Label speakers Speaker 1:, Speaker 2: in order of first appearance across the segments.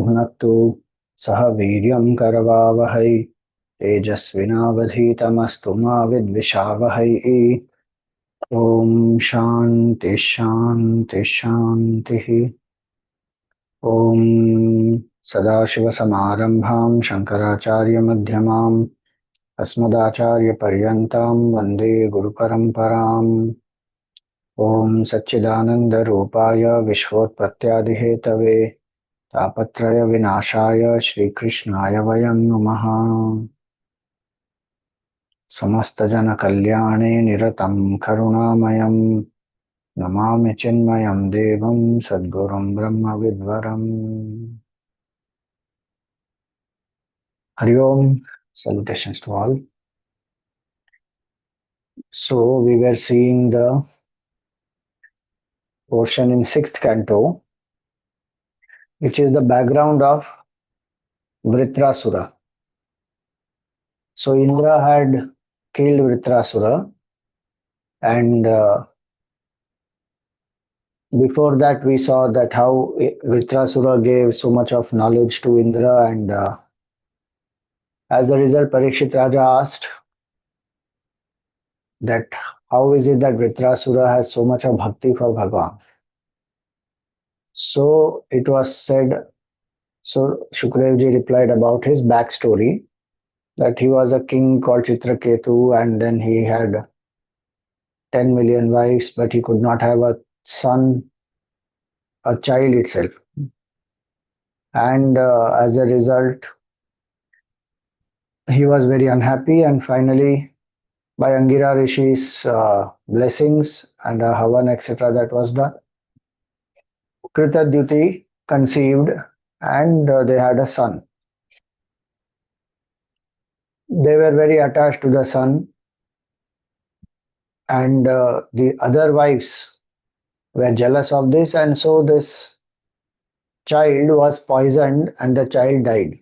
Speaker 1: भुनक्तु सह वीर्यं करवावहै तेजस्विनावधीतमस्तु मा विद्विषावहै। ॐ शान्ति शान्ति शान्तिः। ॐ सदाशिवसमारम्भां शङ्कराचार्यमध्यमाम् अस्मदाचार्यपर्यन्तां वन्दे गुरुपरम्पराम्। ॐ सच्चिदानन्दरूपाय विश्वोत्पत्त्यादिहेतवे तापत्रयविनाशाय श्रीकृष्णाय वयं नुमः। समस्तजनकल्याणे निरतं करुणामयं नमामि चिन्मयं देवं सद्गुरुं ब्रह्मविद्वरम्। Hari Om, salutations to all. So we were seeing the portion in 6th canto, which is the background of Vritrasura. So Indra had killed Vritrasura, and before that we saw that how Vritrasura gave so much of knowledge to Indra, and as a result Parikshit Raja asked that how is it that Vritrasura has so much of bhakti for Bhagavan. So it was said, so Shukadevji replied about his backstory, that he was a king called Chitraketu, and then he had 10 million wives, but he could not have a son, a child itself. And as a result, he was very unhappy, and finally, by Angira Rishi's blessings and a Havan, etc., that was done, Kritadyuti conceived, and they had a son. They were very attached to the son, and the other wives were jealous of this, and so this child was poisoned and the child died.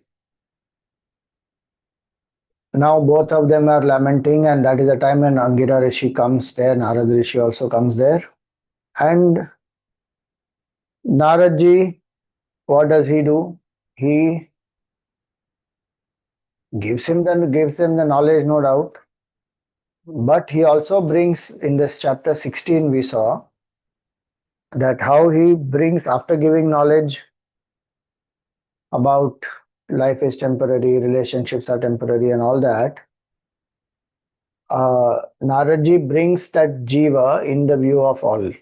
Speaker 1: Now both of them are lamenting, and that is the time when Angira Rishi comes there, Narad Rishi also comes there, and Naradji, what does he do? He gives them the knowledge, no doubt, but he also brings, in this chapter 16 we saw that how he brings, after giving knowledge about life is temporary, relationships are temporary and all that, Naradji brings that jiva in the view of all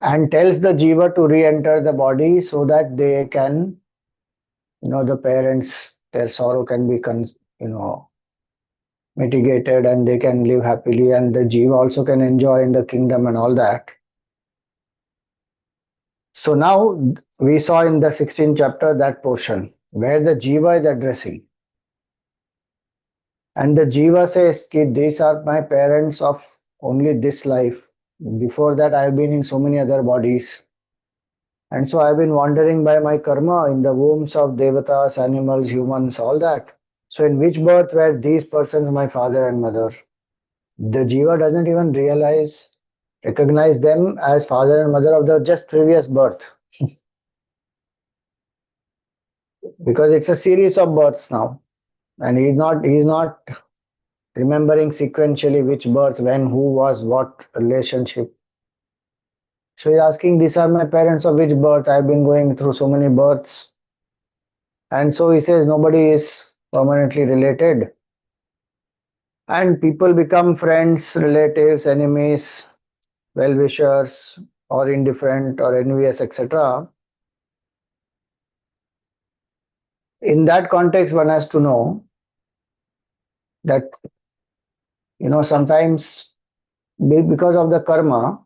Speaker 1: and tells the jiva to re-enter the body so that they can, the parents, their sorrow can be, mitigated, and they can live happily, and the jiva also can enjoy in the kingdom and all that. So now we saw in the 16th chapter that portion where the jiva is addressing. And the jiva says, these are my parents of only this life. Before that, I have been in so many other bodies. And so I have been wandering by my karma in the wombs of devatas, animals, humans, all that. So in which birth were these persons my father and mother? The jiva doesn't even recognize them as father and mother of the just previous birth. Because it's a series of births now. And he's not remembering sequentially which birth, when, who was, what relationship. So he's asking, these are my parents of which birth? I've been going through so many births. And so he says nobody is permanently related. And people become friends, relatives, enemies, well-wishers, or indifferent, or envious, etc. In that context, one has to know that, sometimes because of the karma,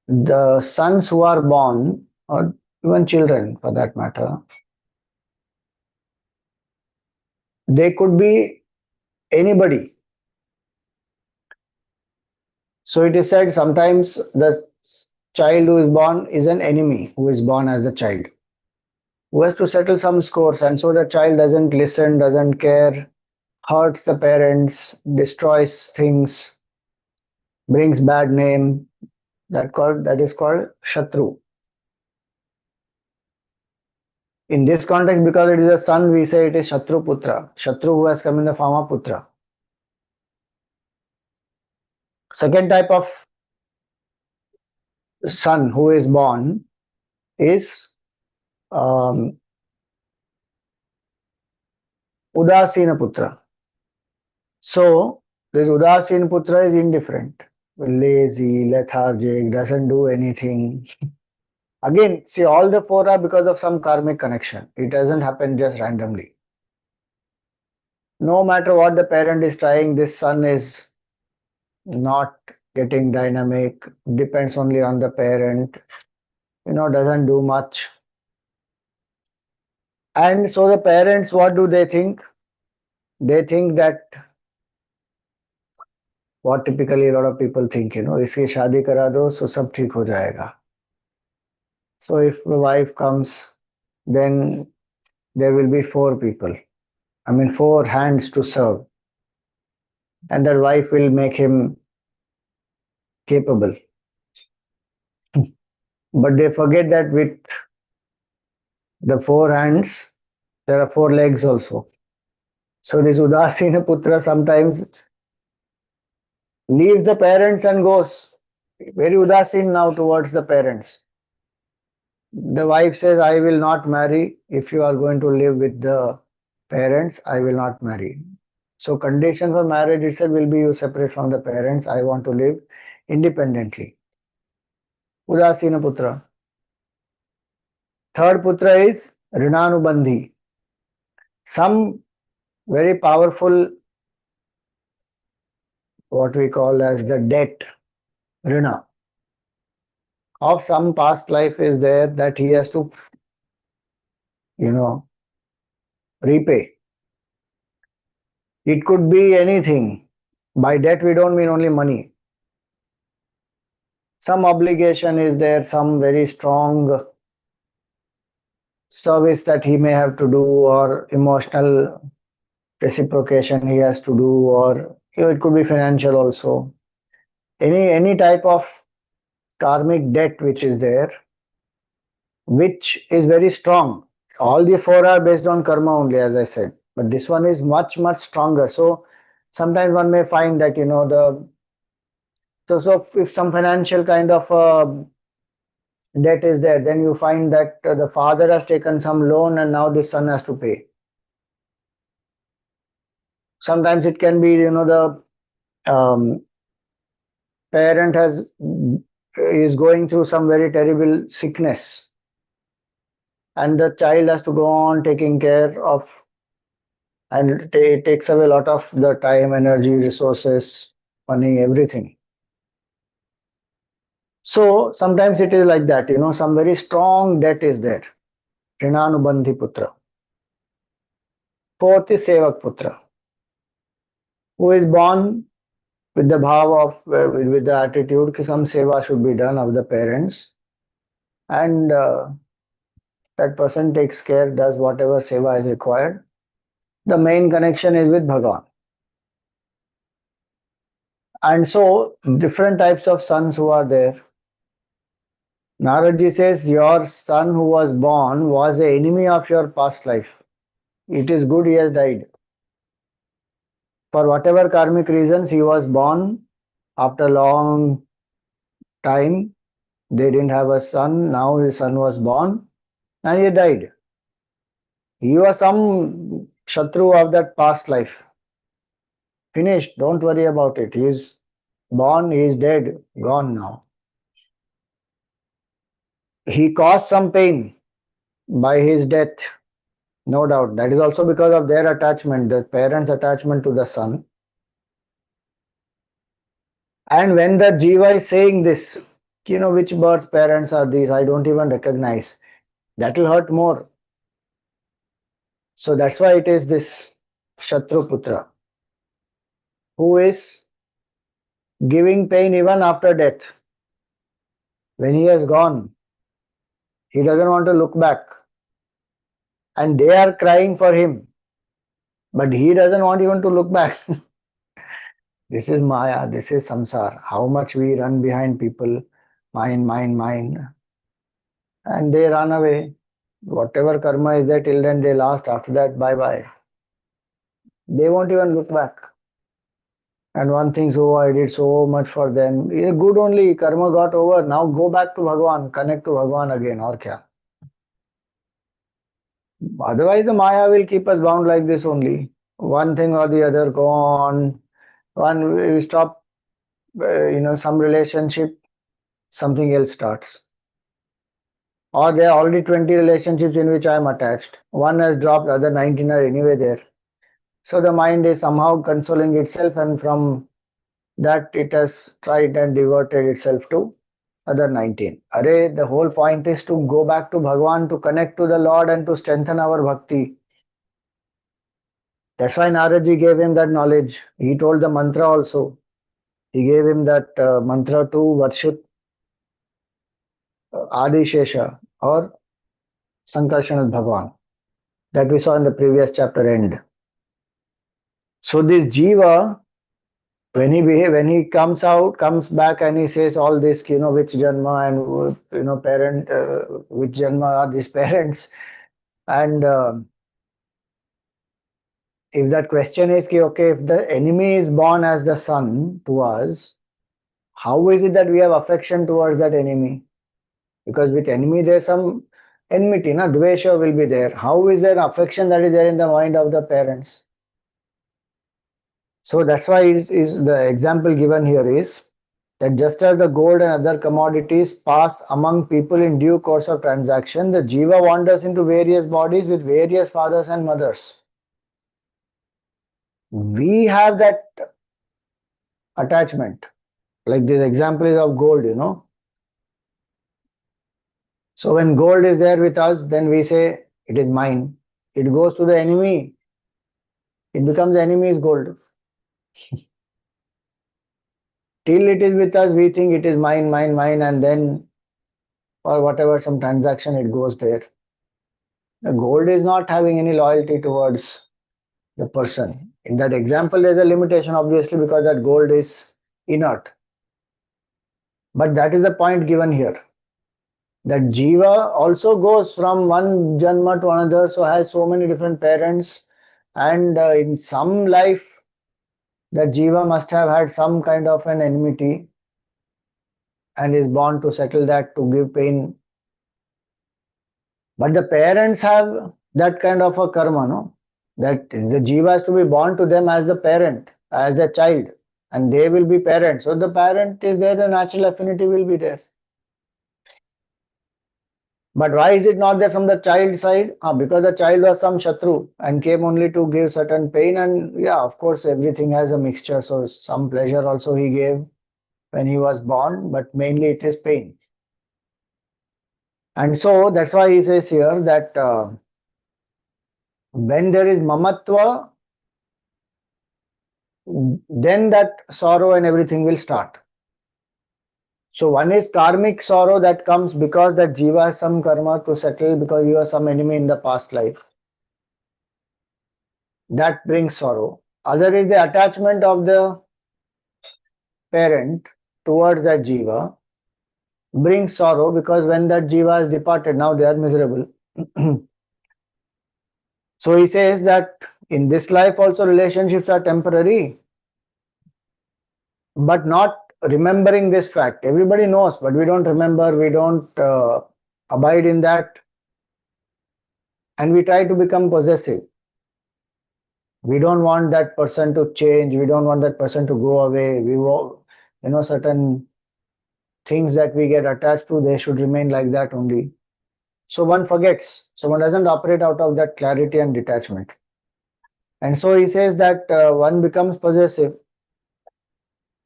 Speaker 1: the sons who are born, or even children for that matter, they could be anybody. So it is said sometimes the child who is born is an enemy who is born as the child, who has to settle some scores, and so the child doesn't listen, doesn't care, hurts the parents, destroys things, brings bad name. That is called Shatru. In this context, because it is a son, we say it is Shatru Putra. Shatru who has come in the form of Putra. Second type of son who is born is um, Udasina Putra. So this Udasin Putra is indifferent, lazy, lethargic, doesn't do anything. Again, see, all the four are because of some karmic connection. It doesn't happen just randomly. No matter what the parent is trying, this son is not getting dynamic, depends only on the parent, doesn't do much. And so the parents, what do they think? They think that what typically a lot of people think, इसकी शादी करा दो so सब ठीक हो जाएगा. So if the wife comes, then there will be four people. I mean, four hands to serve. And that wife will make him capable. But they forget that with the four hands, there are four legs also. So this Udasina Putra sometimes leaves the parents and goes very Udasin now towards the parents. The wife says, I will not marry. If you are going to live with the parents, I will not marry. So condition for marriage itself will be you separate from the parents. I want to live independently. Udasina Putra. Third Putra is Rinanubandhi. Some very powerful, what we call as the debt, Rina, of some past life is there that he has to, you know, repay. It could be anything. By debt, we don't mean only money. Some obligation is there, some very strong service that he may have to do, or emotional reciprocation he has to do, or it could be financial also. Any type of karmic debt which is there, which is very strong. All the four are based on karma only, as I said, but this one is much stronger. So sometimes one may find that so if some financial kind of debt is there, then you find that the father has taken some loan and now the son has to pay. Sometimes it can be the parent is going through some very terrible sickness, and the child has to go on taking care of, and it takes away a lot of the time, energy, resources, money, everything. So sometimes it is like that, some very strong debt is there. Rinanubandhi Putra. Fourth is Sevak Putra, who is born with the bhav of, with the attitude that some seva should be done of the parents, and that person takes care, does whatever seva is required. The main connection is with Bhagavan. And so, different types of sons who are there. Naradji says, your son who was born was an enemy of your past life. It is good he has died. For whatever karmic reasons, he was born after a long time. They didn't have a son. Now his son was born and he died. He was some Shatru of that past life. Finished. Don't worry about it. He is born, he is dead, gone now. He caused some pain by his death, no doubt. That is also because of their attachment, the parents' attachment to the son. And when the Jiva is saying this, which birth parents are these? I don't even recognize. That will hurt more. So that's why it is this Shatru Putra who is giving pain even after death. When he has gone, he doesn't want to look back. And they are crying for him. But he doesn't want even to look back. This is Maya, this is Samsar. How much we run behind people, mine. And they run away. Whatever karma is there till then they last. After that, bye bye. They won't even look back. And one thinks, oh, I did so much for them. Yeah, good only, karma got over. Now go back to Bhagavan, connect to Bhagavan again, or kya? Otherwise, the Maya will keep us bound like this only. One thing or the other, go on. One, we stop, some relationship, something else starts. Or there are already 20 relationships in which I am attached. One has dropped, other 19 are anyway there. So the mind is somehow consoling itself, and from that it has tried and diverted itself to other 19. Array, the whole point is to go back to Bhagavan, to connect to the Lord and to strengthen our bhakti. That's why Naraji gave him that knowledge. He told the mantra also. He gave him that mantra to worship Adi Sesha or Sankarshanat Bhagavan that we saw in the previous chapter end. So this Jiva, when he comes back and he says all this, which janma and parent, which janma are these parents, and if that question is okay, if the enemy is born as the son to us, how is it that we have affection towards that enemy? Because with enemy there's some enmity, na dvesha will be there. How is there affection that is there in the mind of the parents? So that's why is the example given here is that just as the gold and other commodities pass among people in due course of transaction, the jiva wanders into various bodies with various fathers and mothers. We have that attachment. Like this example is of gold. So when gold is there with us, then we say it is mine. It goes to the enemy, it becomes the enemy's gold. Till it is with us, we think it is mine, mine, mine, and then or whatever some transaction it goes there. The gold is not having any loyalty towards the person. In that example, there's a limitation, obviously, because that gold is inert. But that is the point given here. That jiva also goes from one janma to another, so has so many different parents, and in some life, that jiva must have had some kind of an enmity and is born to settle that, to give pain. But the parents have that kind of a karma, no? That the jiva has to be born to them as the parent, as the child, and they will be parents. So the parent is there, the natural affinity will be there. But why is it not there from the child side? Because the child was some shatru and came only to give certain pain, and yeah, of course, everything has a mixture. So some pleasure also he gave when he was born, but mainly it is pain. And so that's why he says here that when there is mamatva, then that sorrow and everything will start. So one is karmic sorrow that comes because that jiva has some karma to settle, because you have some enemy in the past life. That brings sorrow. Other is the attachment of the parent towards that jiva, brings sorrow, because when that jiva has departed, now they are miserable. So he says that in this life also relationships are temporary, but not remembering this fact. Everybody knows, but we don't remember, we don't abide in that, and we try to become possessive. We don't want that person to change, we don't want that person to go away. We want, certain things that we get attached to, they should remain like that only. So one forgets, so one doesn't operate out of that clarity and detachment. And so he says that one becomes possessive,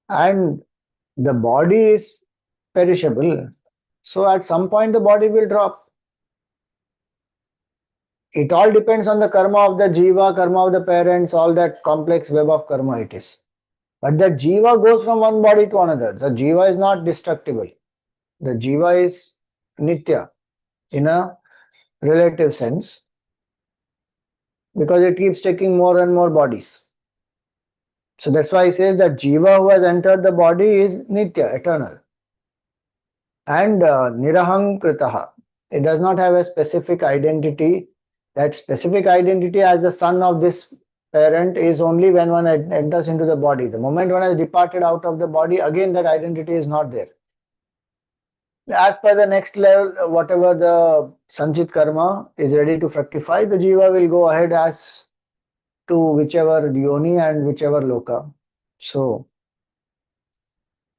Speaker 1: and the body is perishable. So at some point the body will drop. It all depends on the karma of the jiva, karma of the parents, all that complex web of karma it is. But the jiva goes from one body to another. The jiva is not destructible. The jiva is nitya in a relative sense, because it keeps taking more and more bodies. So that's why he says that jiva who has entered the body is nitya, eternal. And nirahankritaha It does not have a specific identity. That specific identity as the son of this parent is only when one enters into the body. The moment one has departed out of the body, again that identity is not there. As per the next level, whatever the Sanchit karma is ready to fructify, the jiva will go ahead as to whichever yoni and whichever loka. So,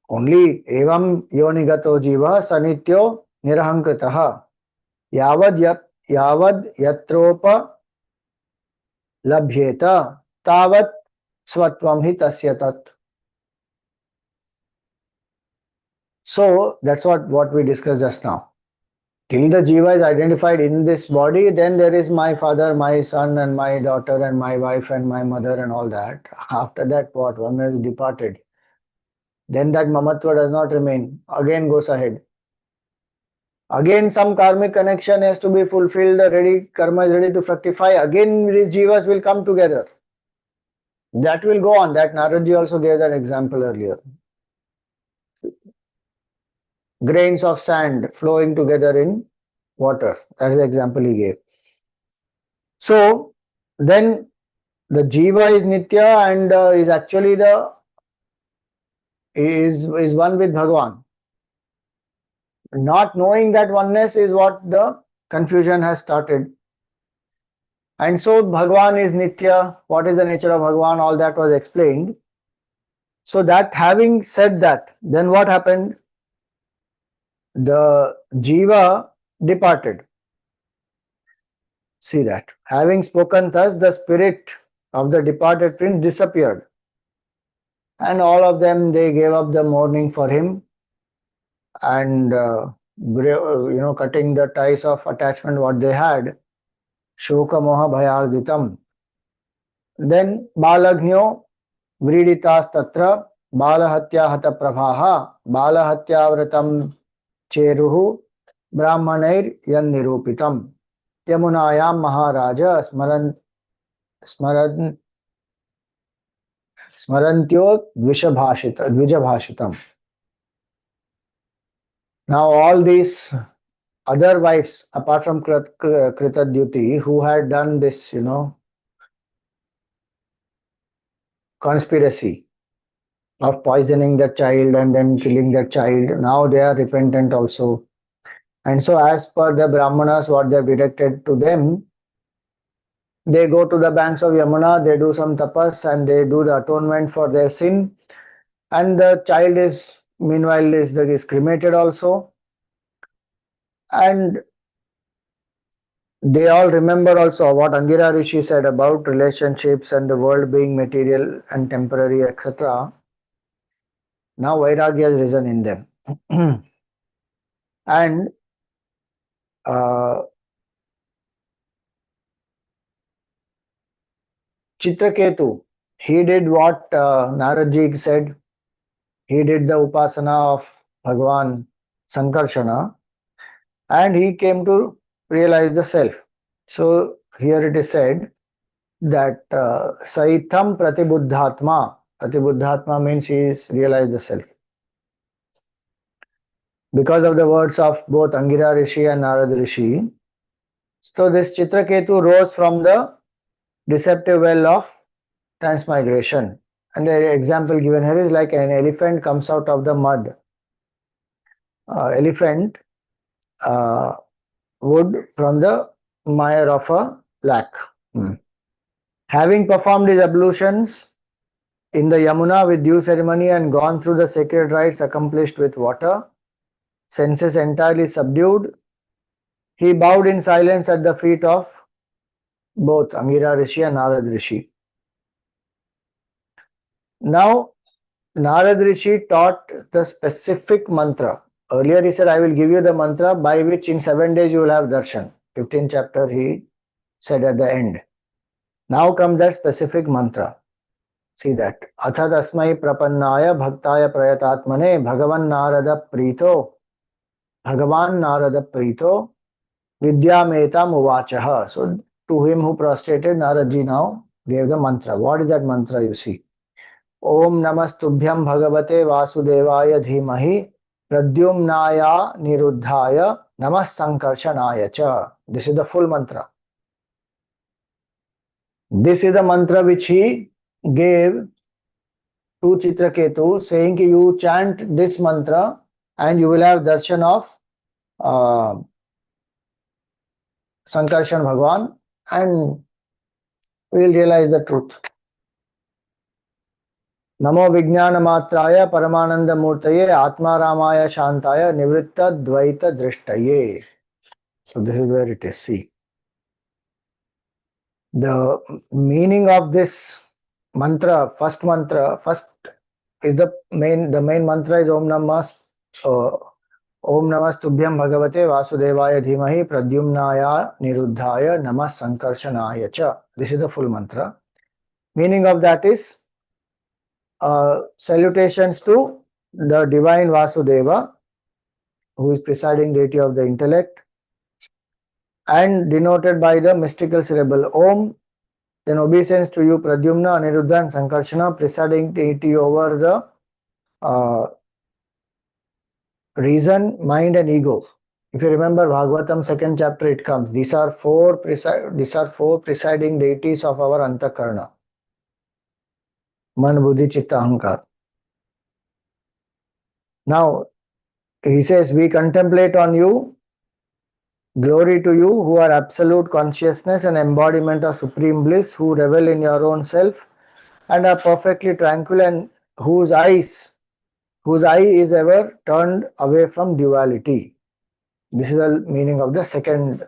Speaker 1: only evam yonigato jiva sanityo nirahankritaha यावद् यत्रोप लभ्येत तावत् स्वत्वं हि तस्य tat. So that's what we discussed just now. Till the jiva is identified in this body, then there is my father, my son, and my daughter, and my wife, and my mother, and all that. After that, what? One has departed. Then that mamatva does not remain. Again goes ahead. Again, some karmic connection has to be fulfilled. The karma is ready to fructify. Again, these jivas will come together. That will go on. That Naradji also gave that example earlier. Grains of sand flowing together in water. That's the example he gave. So then the jiva is nitya and is actually is one with Bhagavan. Not knowing that oneness is what the confusion has started. And so Bhagavan is nitya. What is the nature of Bhagavan? All that was explained. So that having said that, then what happened? The jiva departed. See that. Having spoken thus, the spirit of the departed prince disappeared. And all of them, they gave up the mourning for him and cutting the ties of attachment what they had. Shoka moha bhayarditam. Then balagnyo vriditas tatra balahatya hata prabhaha balahatya vratam cheruhu brahmanair yan nirupitam yamunayam maharaja smarantyo dvijabhashitam. Now all these other wives apart from Kritadyuti who had done this, conspiracy of poisoning the child and then killing the child, now they are repentant also. And so as per the Brahmanas, what they have directed to them, they go to the banks of Yamuna, they do some tapas and they do the atonement for their sin. And the child is, meanwhile, is cremated also. And they all remember also what Angira Rishi said about relationships and the world being material and temporary, etc. Now Vairagya has risen in them. And Chitraketu, he did what Naradji said. He did the upasana of Bhagavan Sankarshana and he came to realize the self. So here it is said that Saitham Pratibuddhatma. Pratibuddhatma means he is realized the self. Because of the words of both Angira Rishi and Narad Rishi, so this Chitraketu rose from the deceptive well of transmigration. And the example given here is like an elephant comes out of the mud. Elephant wood from the mire of a lake. Having performed his ablutions in the Yamuna with due ceremony and gone through the sacred rites accomplished with water, senses entirely subdued, he bowed in silence at the feet of both Angira Rishi and Narad Rishi. Now, Narad Rishi taught the specific mantra. Earlier he said, I will give you the mantra by which in 7 days you will have darshan. 15th chapter he said at the end. Now comes that specific mantra. See that. Atha tasmai prapannaya bhaktaya prayatatmane Bhagavan Narada Prito Vidyametam uvachaha. So to him who prostrated, Naradji now gave the mantra. What is that mantra you see? Om Namastubhyam Bhagavate Vasudevaya Dhimahi Pradyumnaya Niruddhaya Namah Sankarshanaya Cha. This is the full mantra. This is the mantra which he gave to Chitraketu, saying you chant this mantra and you will have darshan of uh, Sankarshan Bhagwan and we will realize the truth. Namo Vijnana Matraya Paramananda Murtaye Atma Ramaya Shantaya Nivritta Dvaita Drishtaye. So this is where it is. See, the meaning of this mantra, first is the main mantra is Om Namah Om Namastubhyam Bhagavate Vasudevaya Dhimahi Pradyumnaya Niruddhaya Namah Sankarshanaya Cha. This is the full mantra. Meaning of that is salutations to the divine Vasudeva, who is presiding deity of the intellect, and denoted by the mystical syllable Om. Then obeisance to you, Pradyumna, Aniruddha, and Sankarshana, presiding deity over the reason, mind, and ego. If you remember Bhagavatam second chapter, it comes. These are four presiding deities of our Antakarna. Man, Buddhi, Chitta, Ahankar. Now, he says, we contemplate on you. Glory to you who are absolute consciousness and embodiment of supreme bliss, who revel in your own self and are perfectly tranquil, and whose eye is ever turned away from duality. This is the meaning of the second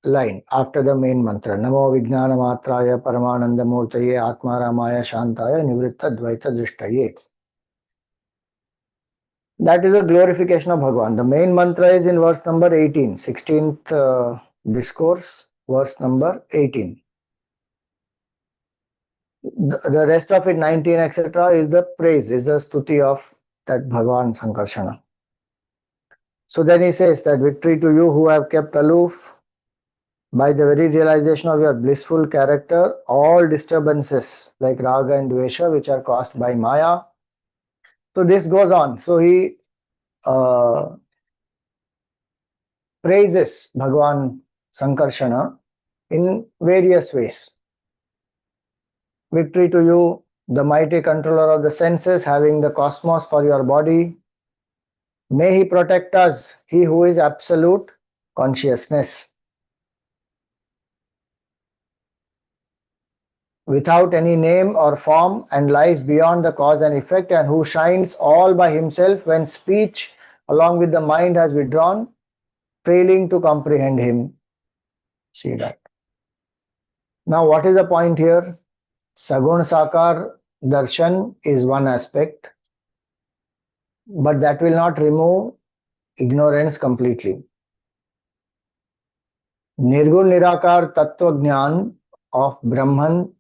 Speaker 1: line after the main mantra. Namo Vijnana Matraya Paramananda Murtaye Atma Ramaya Shantaya Nivritta Dvaita Drishtaye. That is a glorification of Bhagavan. The main mantra is in verse number 18, 16th discourse, verse number 18. The rest of it, 19, etc., is the praise, is the stuti of that Bhagavan Sankarshana. So then he says that victory to you who have kept aloof by the very realization of your blissful character, all disturbances like raga and dvesha, which are caused by Maya. So this goes on. So he praises Bhagavan Sankarshana in various ways. Victory to you, the mighty controller of the senses, having the cosmos for your body. May he protect us, he who is absolute consciousness, without any name or form, and lies beyond the cause and effect, and who shines all by himself when speech along with the mind has withdrawn, failing to comprehend him. See that. Now what is the point here? Sagun Sakar Darshan is one aspect, but that will not remove ignorance completely. Nirgun Nirakar Tattva Jnana of Brahman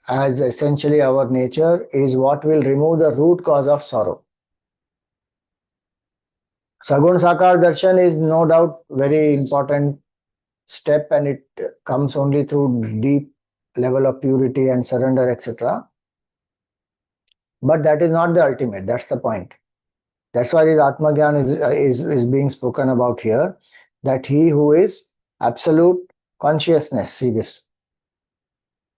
Speaker 1: as essentially our nature is what will remove the root cause of sorrow. Sagun Sakar Darshan is no doubt very important step, and it comes only through deep level of purity and surrender, etc. But that is not the ultimate. That's the point. That's why this Atma Gyan is being spoken about here. That he who is absolute consciousness. See this.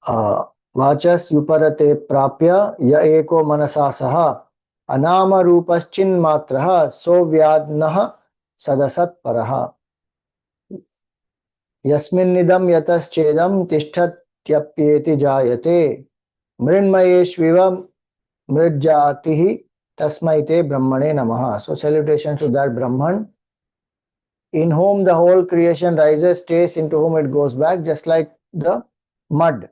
Speaker 1: Vachas yuparate prapya ya eko manasa saha anama rupaschin matraha sovyadnaha sadasat paraha yasminnidam yataschedam tishtatyapyeti jayate mrinmayeshviva mrijjatihi tasmaite brahmane namaha. So salutations to that Brahman in whom the whole creation rises, stays, into whom it goes back, just like the mud.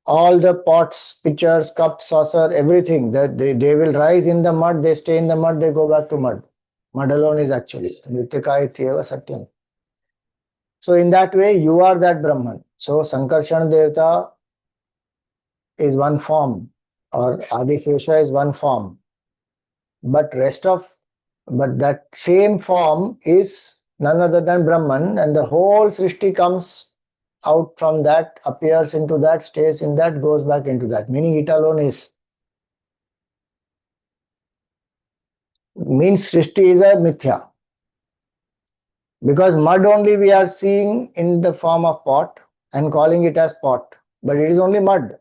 Speaker 1: All the pots, pitchers, cups, saucer, everything, that they will rise in the mud, they stay in the mud, they go back to mud. Mud alone is actually Nityaka Ityeva Satyam. So in that way, you are that Brahman. So Sankarshan Devata is one form, or Adi Sesha is one form. But that same form is none other than Brahman, and the whole Srishti comes out from that, appears into that, stays in that, goes back into that. Meaning it alone is. Means Srishti is a mithya. Because mud only we are seeing in the form of pot and calling it as pot. But it is only mud.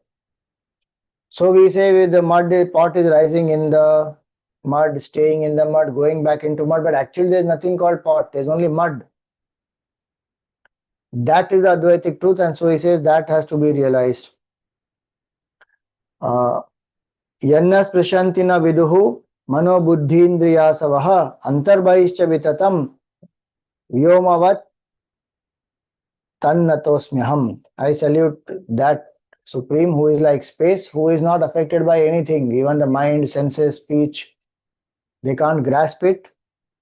Speaker 1: So we say with the mud, the pot is rising in the mud, staying in the mud, going back into mud. But actually there is nothing called pot. There is only mud. That is the Advaitic truth, and so he says that has to be realized. Yannas prashantina viduhu mano buddhindriya savaha antarbahishcha vitatam vyomavat tannatosmyaham. I salute that Supreme who is like space, who is not affected by anything, even the mind, senses, speech. They can't grasp it,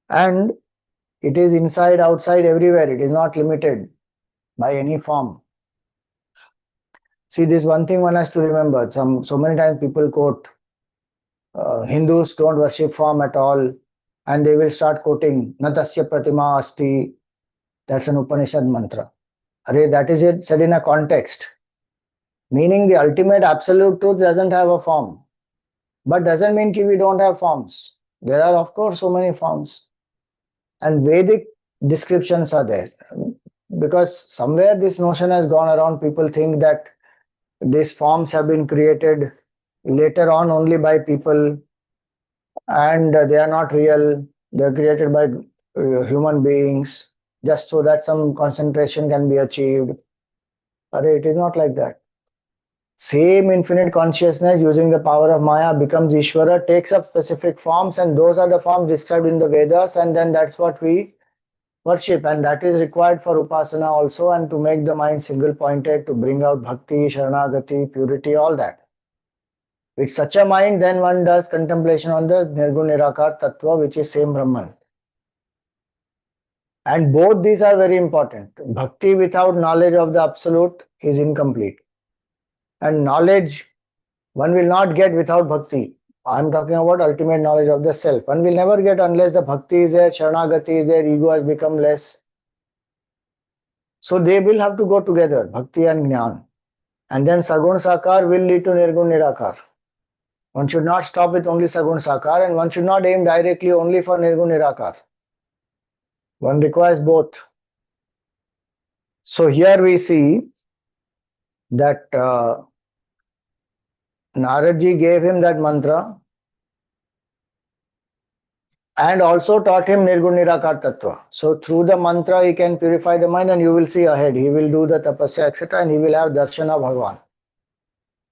Speaker 1: and it is inside, outside, everywhere. It is not limited by any form. See, this one thing one has to remember. So many times people quote Hindus don't worship form at all, and they will start quoting Natasya Pratima Asti. That's an Upanishad mantra. Array, that is it said in a context. Meaning the ultimate absolute truth doesn't have a form. But doesn't mean that we don't have forms. There are, of course, so many forms. And Vedic descriptions are there. Because somewhere this notion has gone around, people think that these forms have been created later on only by people, and they are not real. They are created by human beings just so that some concentration can be achieved. But it is not like that. Same infinite consciousness using the power of Maya becomes Ishvara, takes up specific forms, and those are the forms described in the Vedas, and then that's what we worship, and that is required for Upasana also, and to make the mind single pointed, to bring out Bhakti, Sharanagati, purity, all that. With such a mind, then one does contemplation on the Nirgun Nirakar Tattva, which is same Brahman. And both these are very important. Bhakti without knowledge of the Absolute is incomplete. And knowledge one will not get without bhakti. I am talking about ultimate knowledge of the self. One will never get unless the bhakti is there, Sharanagati is there, ego has become less. So they will have to go together, bhakti and jnana. And then Sagun Sakar will lead to Nirgun Nirakar. One should not stop with only Sagun Sakar, and one should not aim directly only for Nirgun Nirakar. One requires both. So here we see that Naradji gave him that mantra and also taught him Nirgun Nirakar Tattva. So through the mantra he can purify the mind, and you will see ahead. He will do the tapasya, etc., and he will have darshan of Bhagavan.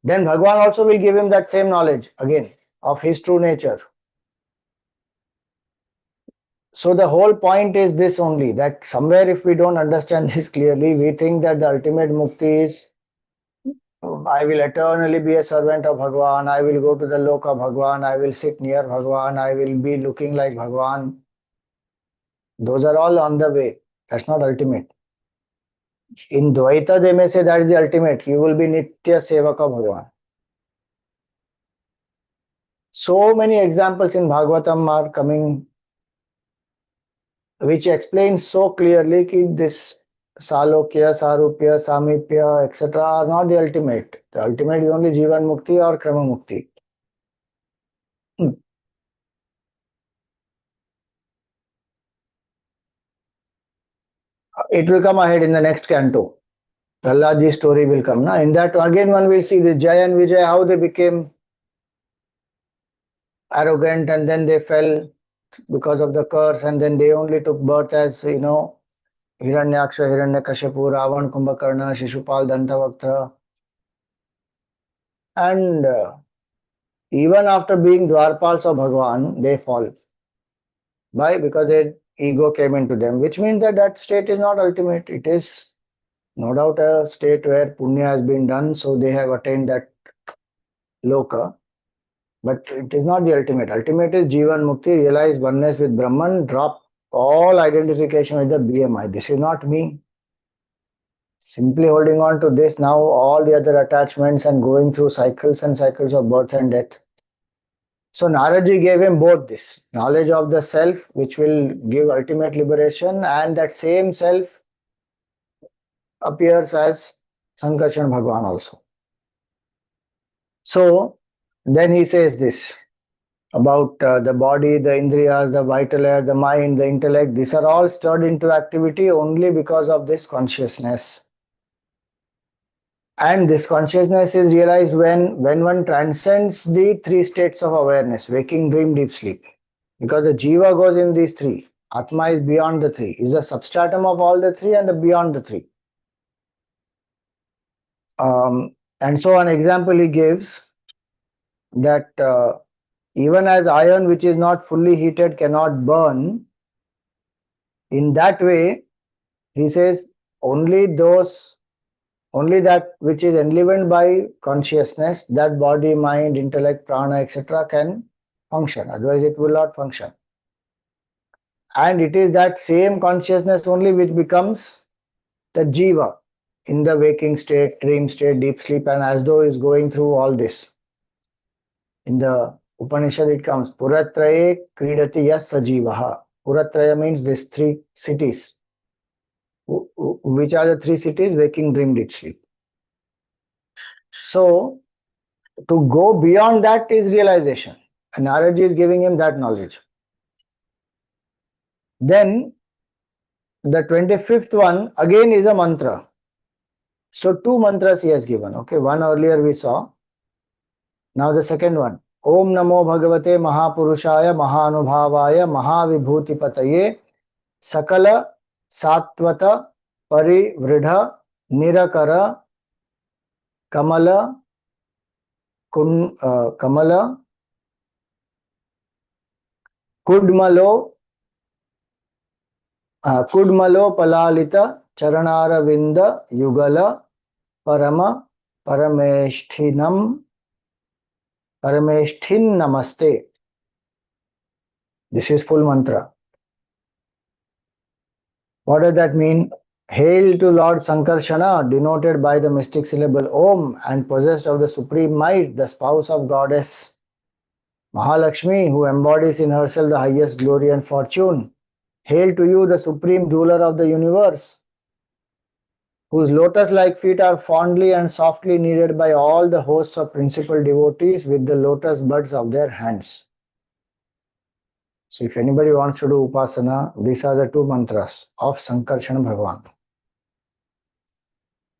Speaker 1: Then Bhagavan also will give him that same knowledge again of his true nature. So the whole point is this only, that somewhere if we don't understand this clearly, we think that the ultimate mukti is I will eternally be a servant of Bhagavan, I will go to the lok of Bhagavan, I will sit near Bhagavan, I will be looking like Bhagavan. Those are all on the way. That's not ultimate. In Dvaita, they may say that is the ultimate. You will be Nitya Sevaka Bhagavan. So many examples in Bhagavatam are coming which explains so clearly that this Salokya, Sarupya, Samipya, etc. are not the ultimate. The ultimate is only Jivan Mukti or Krama Mukti. It will come ahead in the next canto. Prahladji's story will come. Now, in that again one will see the Jaya and Vijay, how they became arrogant and then they fell because of the curse, and then they only took birth as, Hiranyaksha, Hiranyakashipu, Ravan, Kumbhakarna, Shishupal, Dantavaktra. And even after being Dwarpals of Bhagavan, they fall. Why? Because their ego came into them, which means that that state is not ultimate. It is no doubt a state where punya has been done, so they have attained that loka. But it is not the ultimate. Ultimate is Jivan Mukti, realize oneness with Brahman, drop all identification with the BMI. This is not me. Simply holding on to this, now all the other attachments and going through cycles and cycles of birth and death. So Naradji gave him both this knowledge of the self, which will give ultimate liberation, and that same self appears as Sankarshan Bhagavan also. So then he says this about the body, the indriyas, the vital air, the mind, the intellect. These are all stirred into activity only because of this consciousness. And this consciousness is realized when one transcends the three states of awareness: waking, dream, deep sleep. Because the jiva goes in these three. Atma is beyond the three, is a substratum of all the three and the beyond the three. And so an example he gives that even as iron which is not fully heated cannot burn, in that way he says only that which is enlivened by consciousness, that body, mind, intellect, prana, etc., can function. Otherwise, it will not function. And it is that same consciousness only which becomes the jiva in the waking state, dream state, deep sleep, and as though is going through all this. In the Upanishad, it comes Puratraye Kridati Yas Sajivaha. Puratraya means these three cities. Which are the three cities? Waking, dream, deep sleep. So, to go beyond that is realization. And Naradji is giving him that knowledge. Then, the 25th one again is a mantra. So, two mantras he has given. Okay, one earlier we saw. Now, the second one. Om Namo Bhagavate Mahapurushaya Mahanubhavaya Mahavibhutipataye Sakala Satvata Parivridha Nirakara Kamala Kamala Kudmalo Kudmalo Palalita Charanaravinda Yugala Parama Parameshthin Namaste. This is full mantra. What does that mean? Hail to Lord Sankarshana, denoted by the mystic syllable Om, and possessed of the supreme might, the spouse of goddess Mahalakshmi, who embodies in herself the highest glory and fortune. Hail to you, the supreme ruler of the universe, whose lotus-like feet are fondly and softly kneaded by all the hosts of principal devotees with the lotus buds of their hands. So if anybody wants to do Upasana, these are the two mantras of Sankarshan Bhagavan.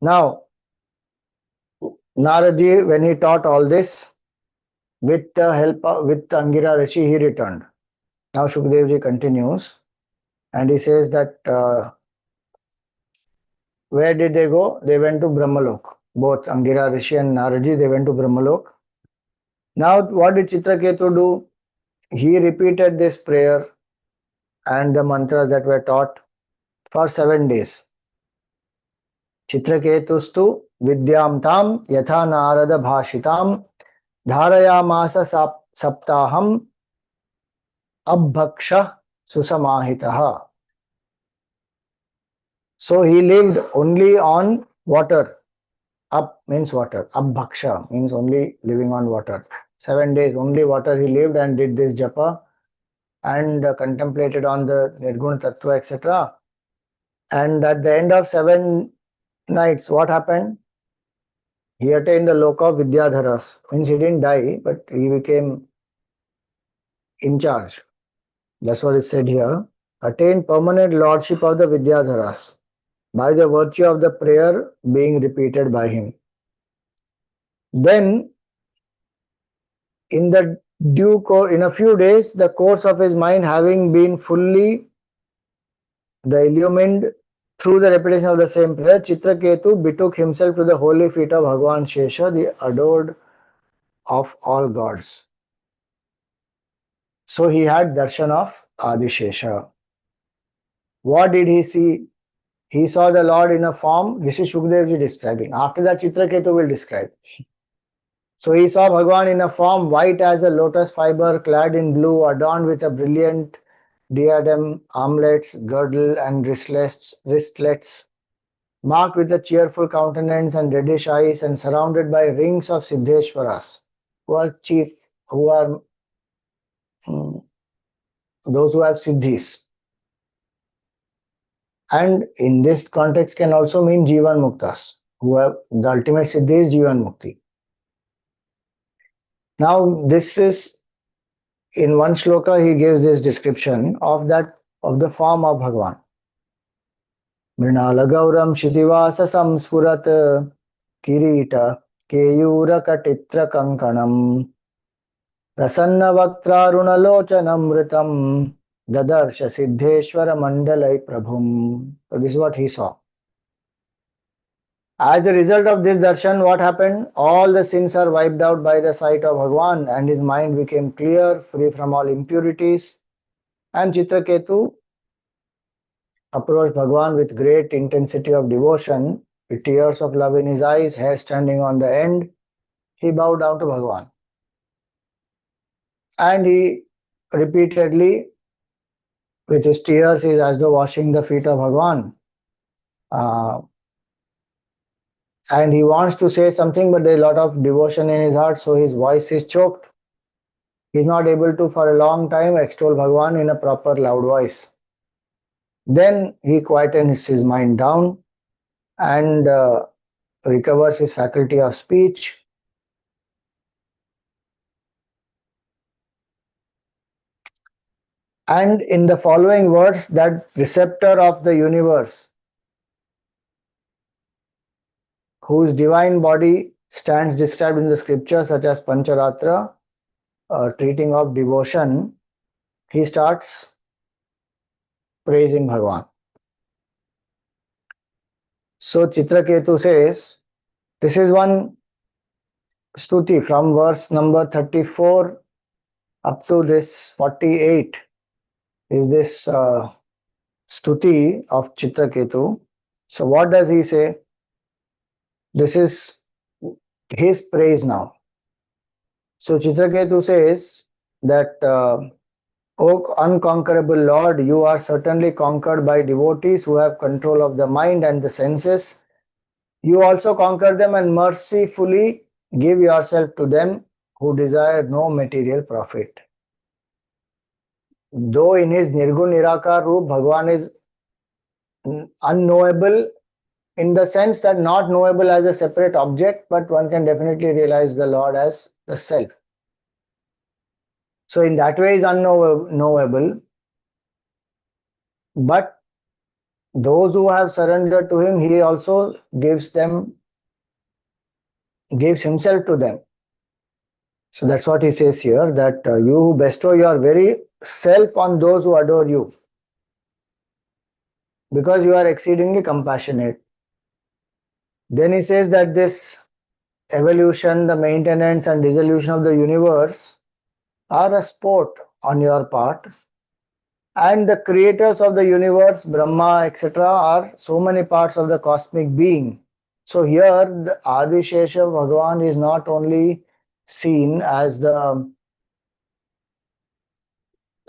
Speaker 1: Now, Naradji, when he taught all this, with the help of, with Angira Rishi, he returned. Now Shukadevji continues, and he says that where did they go? They went to Brahmalok. Both Angira Rishi and Naradji, they went to Brahmalok. Now, what did Chitraketu do? He repeated this prayer and the mantras that were taught for 7 days. Chitraketustu vidyam tam yatha narada bhashitam dharayamasa saptaham abbhaksha susamahitaha. So he lived only on water. Up means water. Abbhaksha means only living on water. 7 days only water he lived and did this japa and contemplated on the Nirguna Tattva, etc. And at the end of 7 nights, what happened? He attained the loka of Vidyadharas. Means he didn't die, but he became in charge. That's what is said here. Attained permanent lordship of the Vidyadharas by the virtue of the prayer being repeated by him. Then, in a few days, the course of his mind having been fully illumined through the repetition of the same prayer, Chitraketu betook himself to the holy feet of Bhagawan Shesha, the adored of all gods. So he had darshan of Adi Sesha. What did he see? He saw the Lord in a form. This is Shukadevji describing. After that, Chitraketu will describe. So he saw Bhagavan in a form white as a lotus fiber, clad in blue, adorned with a brilliant diadem, armlets, girdle, and wristlets, marked with a cheerful countenance and reddish eyes, and surrounded by rings of Siddheshwaras, who are those who have siddhis. And in this context can also mean Jivan Muktas, who have the ultimate siddhi is Jivan Mukti. Now this is in one shloka he gives this description of the form of Bhagavan. Mrinala Gauram Shidivasa Samspurat Kirita Keyurakatitra Kankanam Prasanna Vaktrarunalocanamritam Dadarsha Siddheshwara Mandalai Prabhum. So this is what he saw. As a result of this darshan, what happened? All the sins are wiped out by the sight of Bhagavan and his mind became clear, free from all impurities. And Chitraketu approached Bhagavan with great intensity of devotion, with tears of love in his eyes, hair standing on the end. He bowed down to Bhagavan. And he repeatedly, with his tears, is as though washing the feet of Bhagavan. And he wants to say something, but there's a lot of devotion in his heart, so his voice is choked. He's not able to, for a long time, extol Bhagavan in a proper loud voice. Then he quietens his mind down and recovers his faculty of speech. And in the following words, that receptor of the universe, whose divine body stands described in the scriptures such as Pancharatra, treating of devotion, he starts praising Bhagavan. So Chitraketu says, this is one stuti from verse number 34 up to this 48 is this stuti of Chitraketu. So what does he say? This is his praise now. So Chitraketu says that, O unconquerable Lord, you are certainly conquered by devotees who have control of the mind and the senses. You also conquer them and mercifully give yourself to them who desire no material profit. Though in his Nirgun Nirakar Roop, Bhagavan is unknowable in the sense that not knowable as a separate object, but one can definitely realize the Lord as the self. So in that way is unknowable, but those who have surrendered to him, he also gives himself to them. So that's what he says here, that you who bestow your very self on those who adore you, because you are exceedingly compassionate. Then he says that this evolution, the maintenance and dissolution of the universe are a sport on your part, and the creators of the universe, Brahma, etc., are so many parts of the cosmic being. So here the Adi Sesha Bhagavan is not only seen as the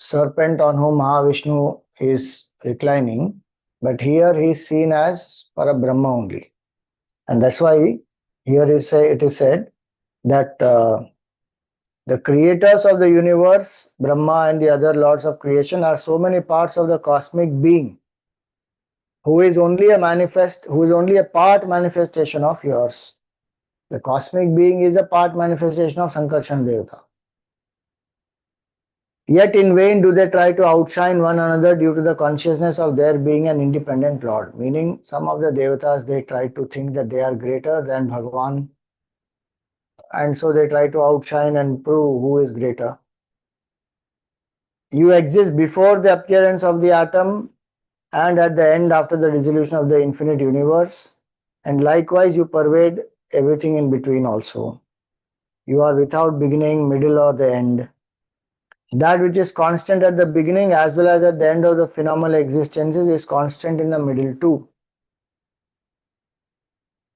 Speaker 1: serpent on whom Mahavishnu is reclining, but here he is seen as Parabrahma only. And that's why here it is said that the creators of the universe, Brahma and the other lords of creation, are so many parts of the cosmic being, who is only a part manifestation of yours. The cosmic being is a part manifestation of Sankarshan Devata. Yet in vain do they try to outshine one another due to the consciousness of their being an independent Lord. Meaning, some of the Devatas, they try to think that they are greater than Bhagavan, and so they try to outshine and prove who is greater. You exist before the appearance of the atom and at the end after the dissolution of the infinite universe, and likewise you pervade everything in between also. You are without beginning, middle, or the end. That which is constant at the beginning as well as at the end of the phenomenal existences is constant in the middle too.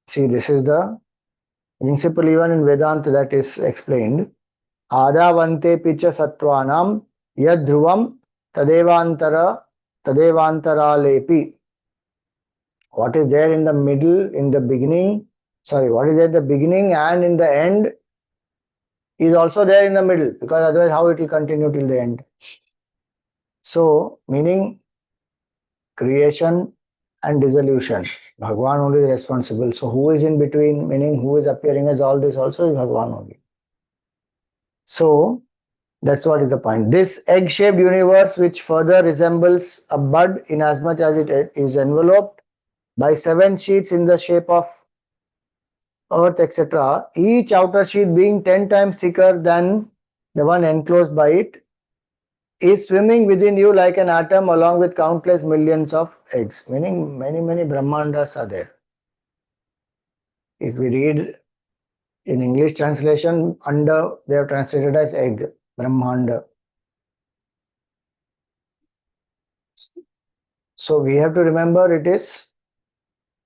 Speaker 1: See, this is the principle even in Vedanta that is explained. Adavante picha sattvanam yadhruvam tadevantara lepi. What is there in the middle, in the beginning, what is there at the beginning and in the end is also there in the middle, because otherwise how it will continue till the end. So, meaning creation, and dissolution. Bhagavan only is responsible. So who is in between, meaning who is appearing as all this also is Bhagavan only. So that's what is the point. This egg-shaped universe, which further resembles a bud inasmuch as it is enveloped by 7 sheets in the shape of earth, etc., each outer sheet being 10 times thicker than the one enclosed by it, is swimming within you like an atom along with countless millions of eggs, meaning many Brahmandas are there. If we read in English translation, under they have translated as egg, Brahmanda. So we have to remember it is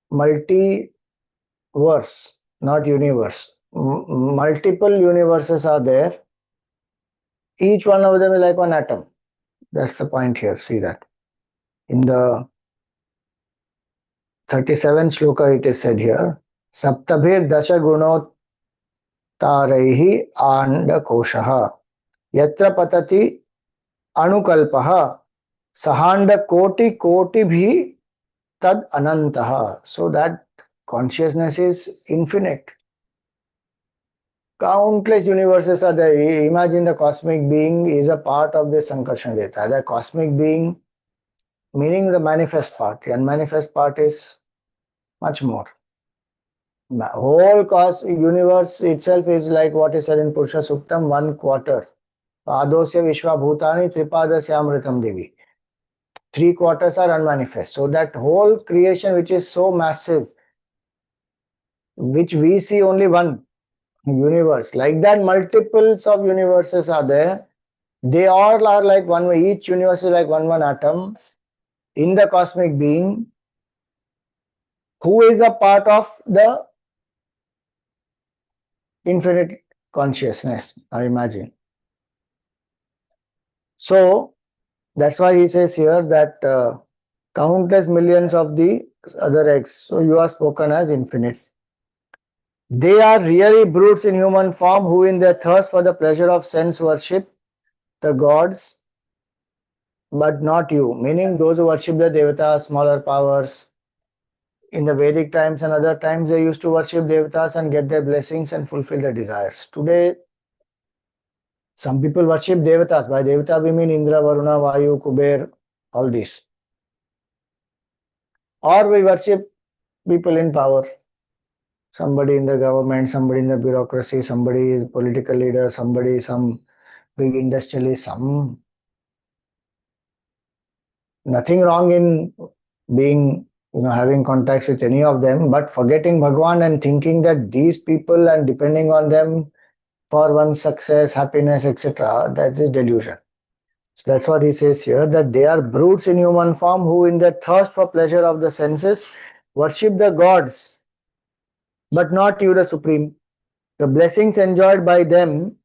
Speaker 1: multiverse, not universe. Multiple universes are there. Each one of them is like one atom. That's the point here. See that. In the 37th shloka it is said here, Saptabhir dasha gunottaraihi andakoshaha yatra patati anukalpaha sahanda koti bhi tad anantaha. So that consciousness is infinite. Countless universes are there. Imagine the cosmic being is a part of this Sankarshan Deta. The cosmic being meaning the manifest part. The unmanifest part is much more. The whole universe itself is like what is said in Purusha Suktam, 1/4. Padosya Vishwa Bhutani Tripadasya Amritam Devi. 3/4 are unmanifest. So that whole creation which is so massive, which we see only one universe, like that multiples of universes are there. They all are like one, each universe is like one atom in the cosmic being who is a part of the infinite consciousness. I imagine. So that's why he says here that countless millions of the other eggs. So you are spoken as infinite. They are really brutes in human form who in their thirst for the pleasure of sense worship the gods, but not you, meaning those who worship the devatas, smaller powers. In the Vedic times and other times, they used to worship devatas and get their blessings and fulfill their desires. Today, some people worship devatas. By devata, we mean Indra, Varuna, Vayu, Kuber, all these. Or we worship people in power. Somebody in the government, somebody in the bureaucracy, somebody is political leader, somebody some big industrialist, some nothing wrong in being having contacts with any of them, but forgetting Bhagwan and thinking that these people and depending on them for one's success, happiness, etc., that is delusion. So that's what he says here, that they are brutes in human form who in their thirst for pleasure of the senses worship the gods, but not you, the Supreme. The blessings enjoyed by them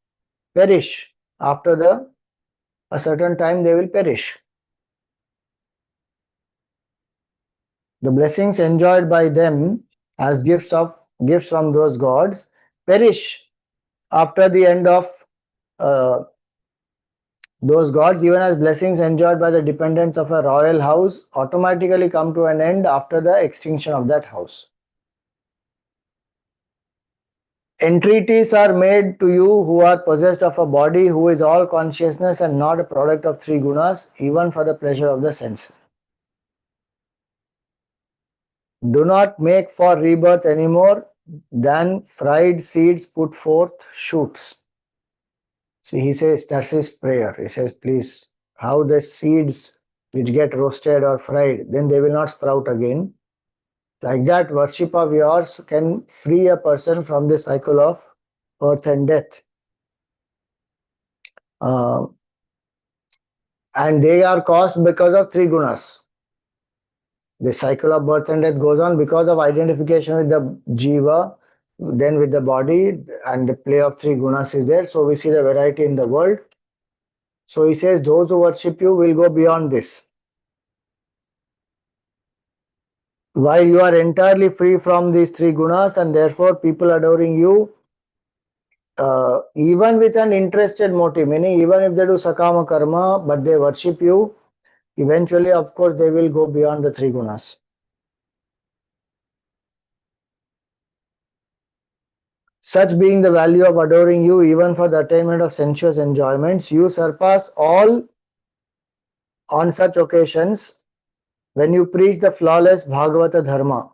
Speaker 1: perish. After a certain time they will perish. The blessings enjoyed by them as gifts from those gods perish after the end of uh, those gods, even as blessings enjoyed by the dependents of a royal house automatically come to an end after the extinction of that house. Entreaties are made to you who are possessed of a body who is all consciousness and not a product of 3 gunas, even for the pleasure of the sense. Do not make for rebirth anymore than fried seeds put forth shoots. See, he says that's his prayer. He says, please, how the seeds which get roasted or fried, then they will not sprout again. Like that, worship of yours can free a person from the cycle of birth and death. And they are caused because of 3 gunas. The cycle of birth and death goes on because of identification with the jiva, then with the body, and the play of 3 gunas is there. So we see the variety in the world. So he says, those who worship you will go beyond this. While you are entirely free from these 3 gunas, and therefore people adoring you, even with an interested motive, meaning even if they do sakama karma, but they worship you, eventually, of course, they will go beyond the 3 gunas. Such being the value of adoring you, even for the attainment of sensuous enjoyments, you surpass all on such occasions when you preach the flawless Bhagavata Dharma,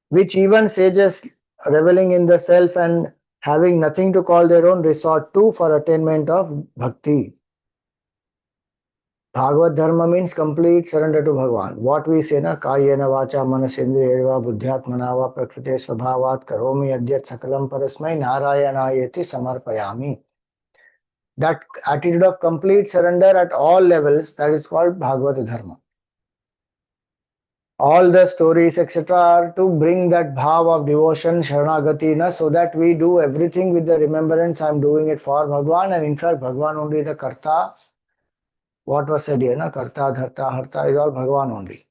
Speaker 1: which even sages reveling in the self and having nothing to call their own resort to for attainment of bhakti. Bhagavad Dharma means complete surrender to Bhagavan. What we say na kayena vacha manasendriyeva buddhyatmana va prakrite svabhavat karomi adyat sakalam parasmai narayanayeti samarpayami. That attitude of complete surrender at all levels, that is called Bhagavad Dharma. All the stories etc. are to bring that bhav of devotion, sharanagati, na, so that we do everything with the remembrance I am doing it for Bhagavan, and in fact Bhagavan only the karta. What was said here, na? Karta, dharta, harta is all Bhagavan only.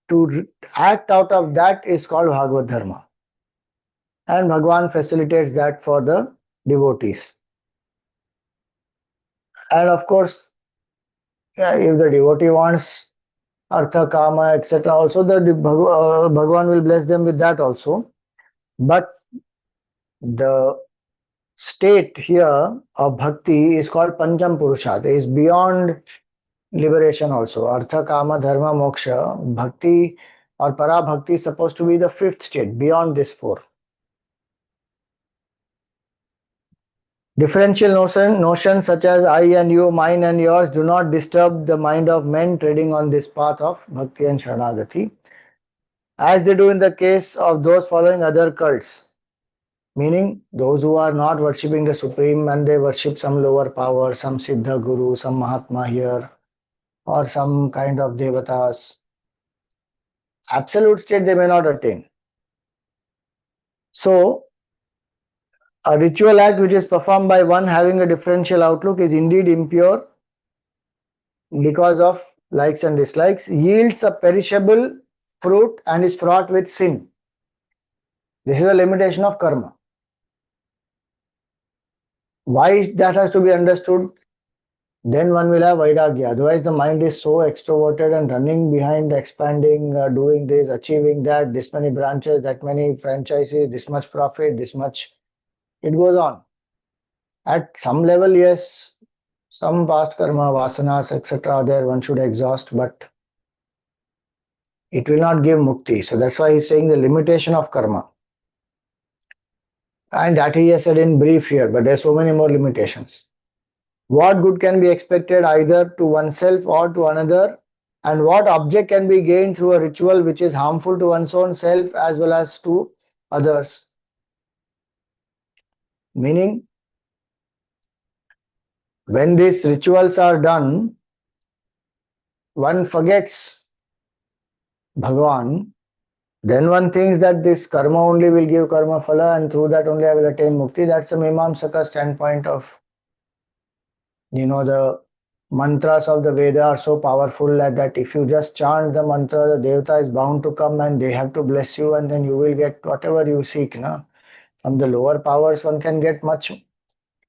Speaker 1: To act out of that is called Bhagavad Dharma. And Bhagavan facilitates that for the devotees. And of course, yeah, if the devotee wants artha, kama, etc., also the Bhagavan will bless them with that also. But the state here of bhakti is called Pancham Purushartha, is beyond liberation also. Artha, Kama, Dharma, Moksha, Bhakti or Para Bhakti is supposed to be the fifth state, beyond this four. Differential notions such as I and you, mine and yours do not disturb the mind of men treading on this path of Bhakti and Sharanagati, as they do in the case of those following other cults. Meaning those who are not worshipping the Supreme and they worship some lower power, some Siddha Guru, some Mahatma here, or some kind of Devatas. Absolute state they may not attain. So, a ritual act which is performed by one having a differential outlook is indeed impure because of likes and dislikes, yields a perishable fruit and is fraught with sin. This is a limitation of karma. Why that has to be understood? Then one will have vairagya. Otherwise, the mind is so extroverted and running behind, expanding, doing this, achieving that, this many branches, that many franchises, this much profit, this much. It goes on. At some level, yes, some past karma, vasanas, etc. are there, one should exhaust, but it will not give mukti. So that's why he's saying the limitation of karma. And that he has said in brief here, but there's so many more limitations. What good can be expected either to oneself or to another, and what object can be gained through a ritual which is harmful to one's own self as well as to others? Meaning, when these rituals are done, one forgets Bhagavan, then one thinks that this karma only will give karma phala and through that only I will attain mukti. That's a Mimamsaka standpoint of, the mantras of the Veda are so powerful that if you just chant the mantra, the Devata is bound to come and they have to bless you and then you will get whatever you seek. Na? From the lower powers, one can get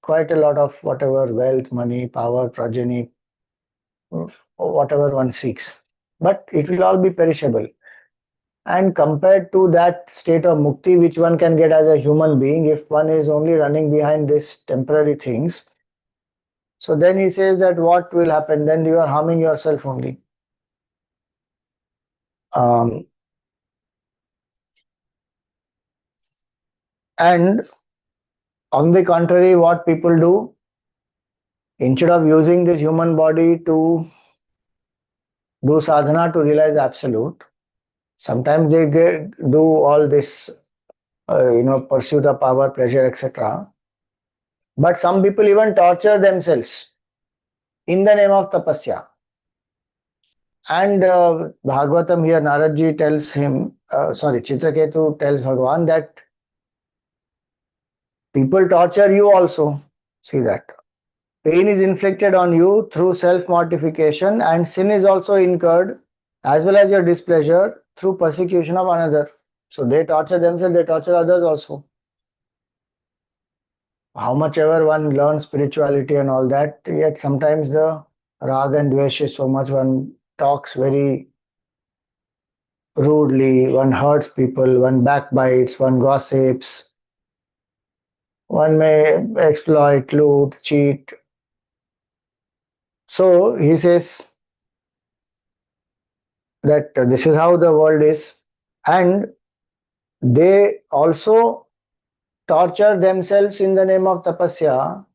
Speaker 1: quite a lot of whatever wealth, money, power, progeny, whatever one seeks. But it will all be perishable. And compared to that state of mukti which one can get as a human being, if one is only running behind these temporary things, so then he says that what will happen? Then you are harming yourself only. Um, and on the contrary, what people do, instead of using this human body to do sadhana to realize absolute, sometimes they do all this, pursuit of power, pleasure, etc. But some people even torture themselves in the name of tapasya. And Bhagavatam here, Naradji tells him, Chitraketu tells Bhagavan that people torture you also. See that. Pain is inflicted on you through self-mortification and sin is also incurred as well as your displeasure through persecution of another. So they torture themselves, they torture others also. How much ever one learns spirituality and all that, yet sometimes the rag and dvesh is so much, one talks very rudely, one hurts people, one backbites, one gossips, one may exploit, loot, cheat. So he says that this is how the world is, and they also torture themselves in the name of tapasya,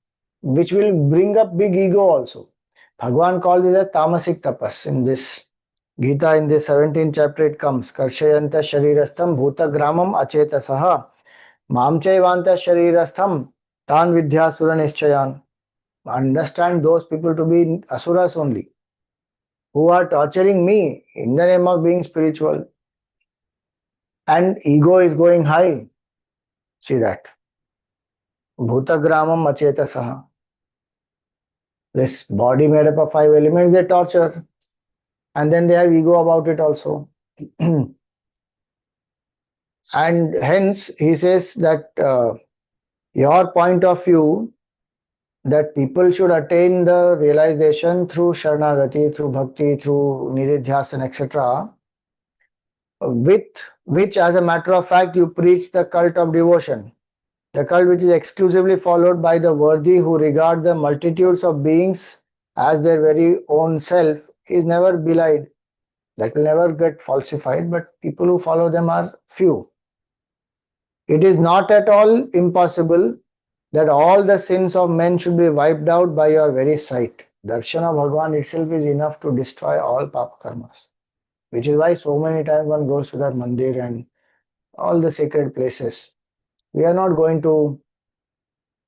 Speaker 1: which will bring up big ego also. Bhagwan called it a tamasic tapas in this Gita, in the 17th chapter it comes. Karshayanta sharirastham bhutagramam achetasaha mam chaivanta sharirastham tan vidya sura nischayan. Understand those people to be asuras only, who are torturing me in the name of being spiritual. And ego is going high. See that. Bhutagramam achetasaha. This body made up of five elements, they torture. And then they have ego about it also. And hence, he says that your point of view that people should attain the realization through Sharanagati, through Bhakti, through Nididhyasan, etc., with which, as a matter of fact, you preach the cult of devotion, the cult which is exclusively followed by the worthy who regard the multitudes of beings as their very own self, is never belied. That will never get falsified, but people who follow them are few. It is not at all impossible that all the sins of men should be wiped out by your very sight. Darshana Bhagwan itself is enough to destroy all papa karmas. Which is why so many times one goes to that mandir and all the sacred places. We are not going to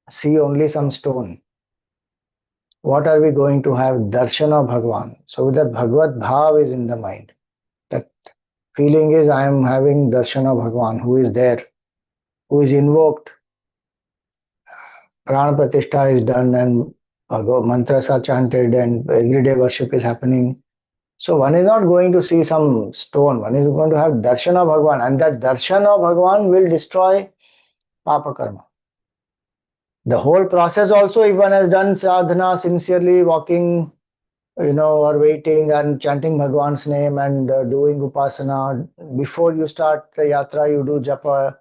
Speaker 1: see only some stone. What are we going to have? Darshana Bhagwan. So that Bhagavad Bhav is in the mind. That feeling is I am having Darshana Bhagwan who is there, who is invoked. Prana Pratishtha is done and mantras are chanted and everyday worship is happening. So one is not going to see some stone, one is going to have Darshana Bhagwan, and that Darshana Bhagwan will destroy Papa Karma. The whole process also, if one has done sadhana sincerely, walking, or waiting and chanting Bhagwan's name and doing upasana, before you start the yatra, you do japa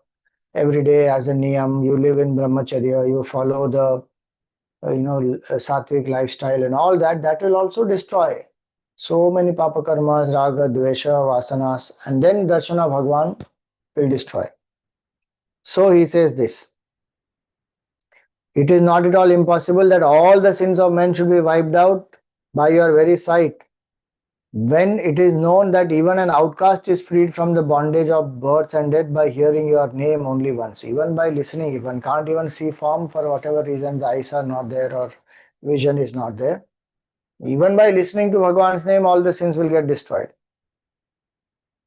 Speaker 1: every day as a niyam, you live in brahmacharya, you follow the sattvic lifestyle and all that, that will also destroy so many papa karmas, raga, dvesha, vasanas, and then darshana Bhagwan will destroy. So he says this: it is not at all impossible that all the sins of men should be wiped out by your very sight. When it is known that even an outcast is freed from the bondage of birth and death by hearing your name only once, even by listening, if one can't even see form for whatever reason, the eyes are not there or vision is not there, even by listening to Bhagwan's name, all the sins will get destroyed.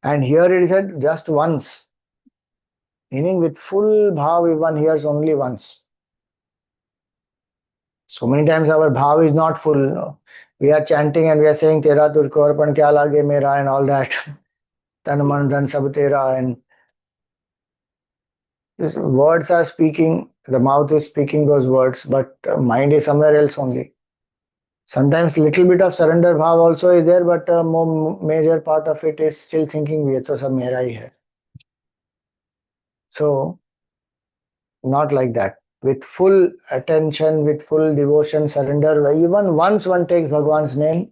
Speaker 1: And here it is said just once, meaning with full bhav, if one hears only once. So many times our bhav is not full. No? We are chanting and we are saying Tera Turko Arpan Kya Lage Mera and all that. Tan Man Dhan Sab Tera, and these words are speaking, the mouth is speaking those words, but mind is somewhere else only. Sometimes little bit of surrender bhav also is there, but more major part of it is still thinking ये तो सब मेरा ही है. So not like that. With full attention, with full devotion, surrender, even once one takes Bhagwan's name,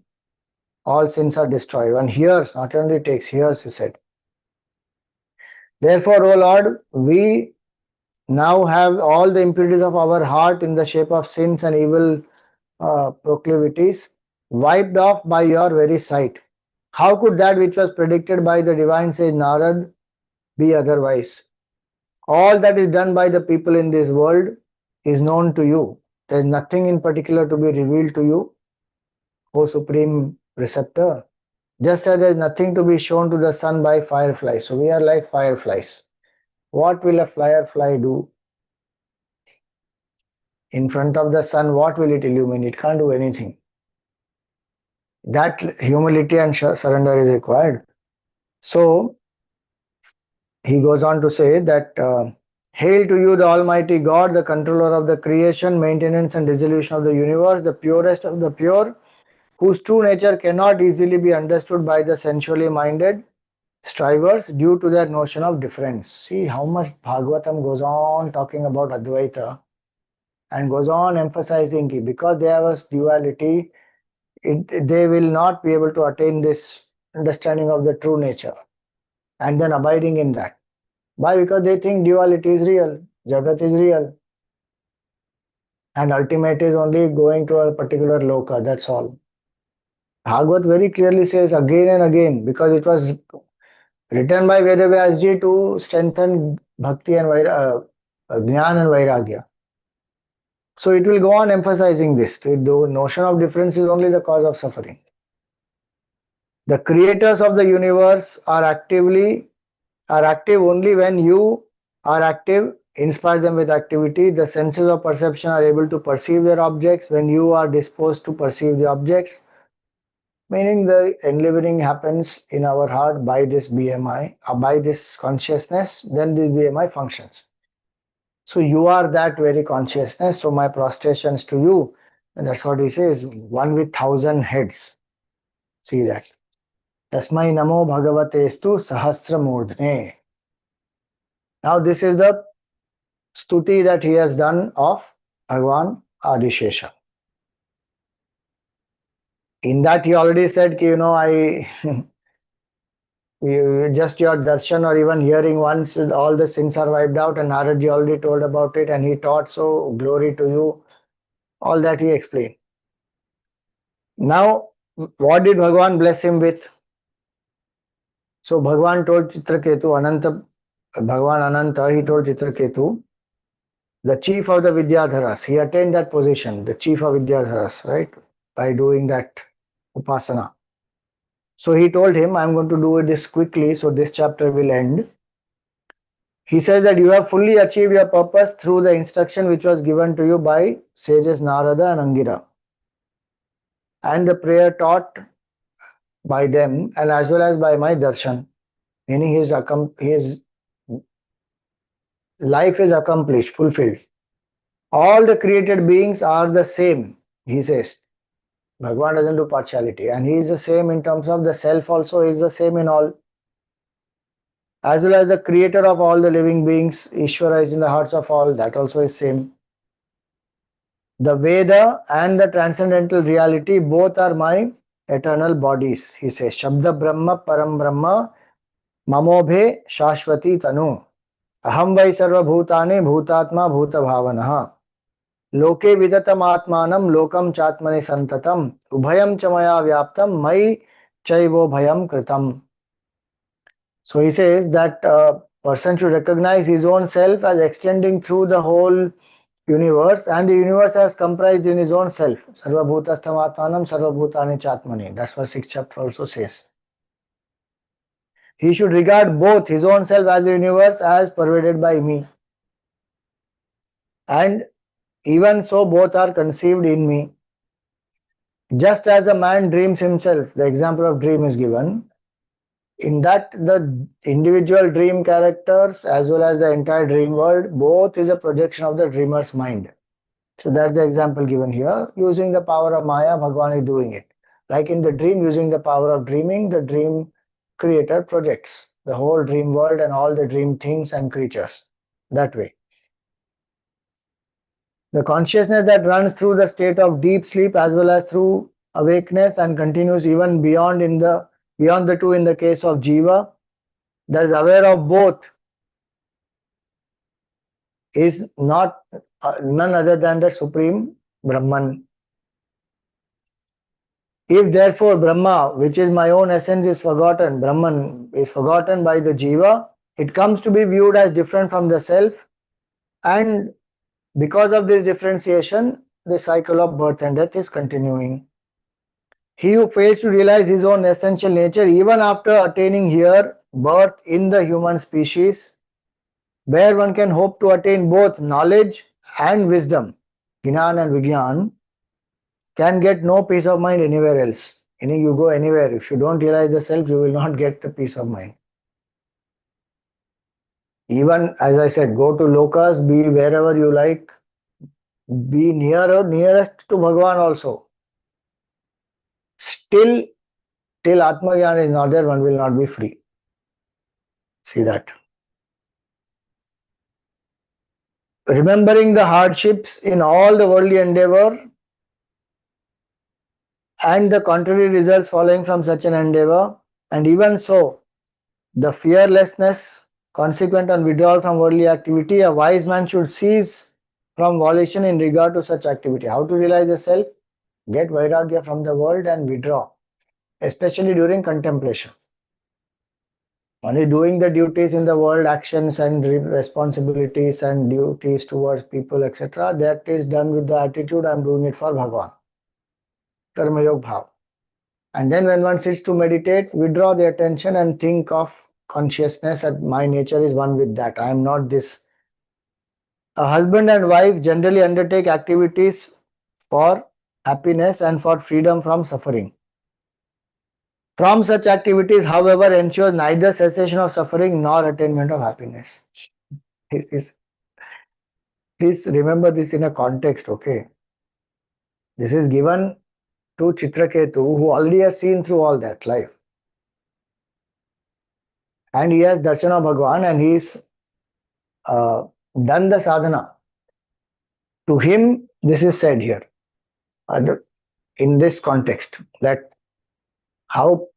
Speaker 1: all sins are destroyed. One hears, not only takes, hears, he said. Therefore, O Lord, we now have all the impurities of our heart in the shape of sins and evil proclivities wiped off by your very sight. How could that which was predicted by the divine sage Narad be otherwise? All that is done by the people in this world is known to you. There is nothing in particular to be revealed to you, O Supreme Preceptor. Just as there is nothing to be shown to the sun by fireflies. So we are like fireflies. What will a firefly do? In front of the sun, what will it illumine? It can't do anything. That humility and surrender is required. So he goes on to say that hail to you, the Almighty God, the controller of the creation, maintenance and dissolution of the universe, the purest of the pure, whose true nature cannot easily be understood by the sensually minded, strivers due to their notion of difference. See how much Bhagavatam goes on talking about Advaita and goes on emphasizing ki because they have a duality, they will not be able to attain this understanding of the true nature and then abiding in that. Why? Because they think duality is real, Jagat is real, and ultimate is only going to a particular loka, that's all. Bhagavat very clearly says again and again, because it was written by Vedavyasji to strengthen bhakti and jnana and vairagya. So it will go on emphasizing this. The notion of difference is only the cause of suffering. The creators of the universe are active only when you are active. Inspire them with activity. The senses of perception are able to perceive their objects when you are disposed to perceive the objects. Meaning the enlivening happens in our heart by this BMI, by this consciousness, then this BMI functions. So you are that very consciousness. So my prostrations to you, and that's what he says, one with 1,000 heads. See that. Tasmai namo bhagavatestu sahasramurdhne. Now this is the stuti that he has done of Bhagawan Adi Sesha. In that he already said, I just your darshan or even hearing once, all the sins are wiped out, and Naradji already told about it and he taught, so glory to you. All that he explained. Now, what did Bhagavan bless him with? So Bhagavan told Chitraketu, Bhagavan Ananta, he told Chitraketu, the chief of the Vidyadharas, he attained that position, the chief of Vidyadharas, right? By doing that upasana. So he told him, I'm going to do this quickly, so this chapter will end. He says that you have fully achieved your purpose through the instruction which was given to you by sages Narada and Angira, and the prayer taught by them, and as well as by my darshan, meaning his life is accomplished, fulfilled. All the created beings are the same, he says. Bhagavan doesn't do partiality, and he is the same in terms of the self also is the same in all. As well as the creator of all the living beings, Ishvara is in the hearts of all, that also is same. The Veda and the transcendental reality both are my eternal bodies, he says. Shabda Brahma Param Brahma Mamobhe Shashwati Tanu. Aham vai sarvabhutane bhutatma bhutabhavanah. Loke vidatam atmanam lokam chatmani santatam. Ubhayam chamaya vyaptam mai chaivo bhayam kritam. So he says that a person should recognize his own self as extending through the whole universe, and the universe as comprised in his own self. Sarva bhutastam atmanam sarva bhutani chatmani. That's what 6th chapter also says. He should regard both his own self as the universe as pervaded by me. And even so, both are conceived in me. Just as a man dreams himself, the example of dream is given. In that, the individual dream characters as well as the entire dream world, both is a projection of the dreamer's mind. So that's the example given here. Using the power of Maya, Bhagavan is doing it. Like in the dream, using the power of dreaming, the dream creator projects the whole dream world and all the dream things and creatures. That way. The consciousness that runs through the state of deep sleep as well as through awakeness and continues even beyond the two in the case of Jiva, that is aware of both, is not none other than the Supreme Brahman. If therefore Brahma, which is my own essence, is forgotten, Brahman is forgotten by the Jiva, it comes to be viewed as different from the self, and because of this differentiation, the cycle of birth and death is continuing. He who fails to realize his own essential nature, even after attaining here birth in the human species, where one can hope to attain both knowledge and wisdom, Gnan and Vigyan, can get no peace of mind anywhere else. Meaning you go anywhere, if you don't realize the self, you will not get the peace of mind. Even as I said, go to lokas, be wherever you like, be nearest to Bhagavan also. Still, till Atmagyan is not there, one will not be free. See that. Remembering the hardships in all the worldly endeavor and the contrary results following from such an endeavor, and even so, the fearlessness consequent on withdrawal from worldly activity, a wise man should cease from volition in regard to such activity. How to realize the self? Get vairagya from the world and withdraw, especially during contemplation. Only doing the duties in the world, actions and responsibilities and duties towards people, etc., that is done with the attitude I am doing it for Bhagavan. Karma Yog Bhav. And then when one sits to meditate, withdraw the attention and think of consciousness that my nature is one with that. I am not this. A husband and wife generally undertake activities for happiness and for freedom from suffering. From such activities, however, ensures neither cessation of suffering nor attainment of happiness. Please remember this in a context, okay? This is given to Chitraketu, who already has seen through all that life. And he has darshan of Bhagavan and he's done the sadhana. To him, this is said here, in this context, that how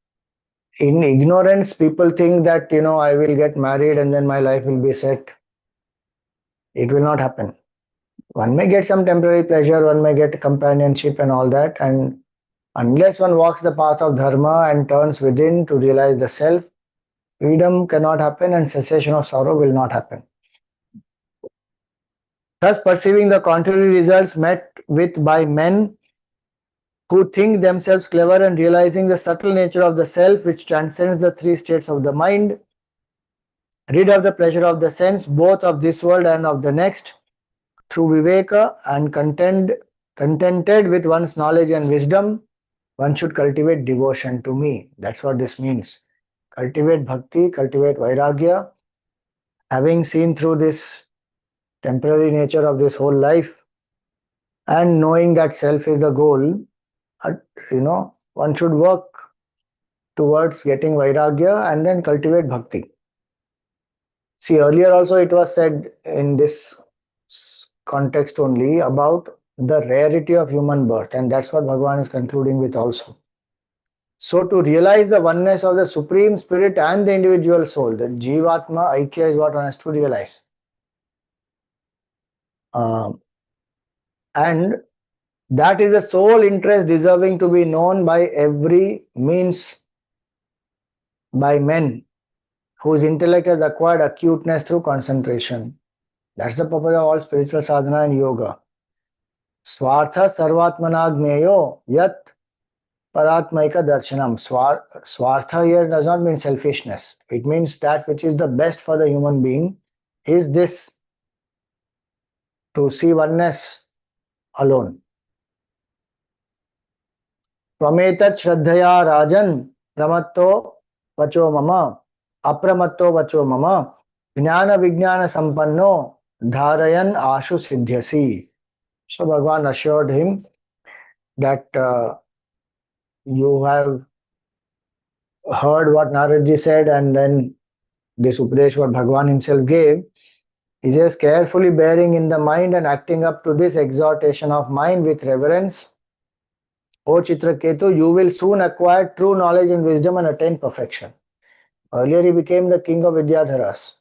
Speaker 1: in ignorance people think that, I will get married and then my life will be set. It will not happen. One may get some temporary pleasure, one may get companionship and all that, and unless one walks the path of dharma and turns within to realize the self, freedom cannot happen and cessation of sorrow will not happen. Thus, perceiving the contrary results met with by men who think themselves clever and realizing the subtle nature of the self which transcends the three states of the mind, rid of the pleasure of the sense, both of this world and of the next, through viveka and contented with one's knowledge and wisdom, one should cultivate devotion to me. That's what this means. Cultivate bhakti, cultivate vairagya. Having seen through this temporary nature of this whole life and knowing that self is the goal, one should work towards getting vairagya and then cultivate bhakti. See, earlier also it was said in this context only about the rarity of human birth, and that's what Bhagavan is concluding with also. So, to realize the oneness of the Supreme Spirit and the individual soul, the Jivatma Aikya is what one has to realize. And that is the sole interest deserving to be known by every means by men whose intellect has acquired acuteness through concentration. That's the purpose of all spiritual sadhana and yoga. Swartha sarvatmanagneyo yat paratmaika darshanam. Swartha here does not mean selfishness. It means that which is the best for the human being is this, to see oneness alone. Tvametat shraddhaya rajan pramatto vacho mama apramatto vacho mama jnana vijnana sampanno dharayan ashu siddhyasi. So Bhagavan assured him that you have heard what Naradji said and then this Upadesh what Bhagavan himself gave. He says, carefully bearing in the mind and acting up to this exhortation of mind with reverence, O Chitraketu, you will soon acquire true knowledge and wisdom and attain perfection. Earlier he became the king of Vidyadharas,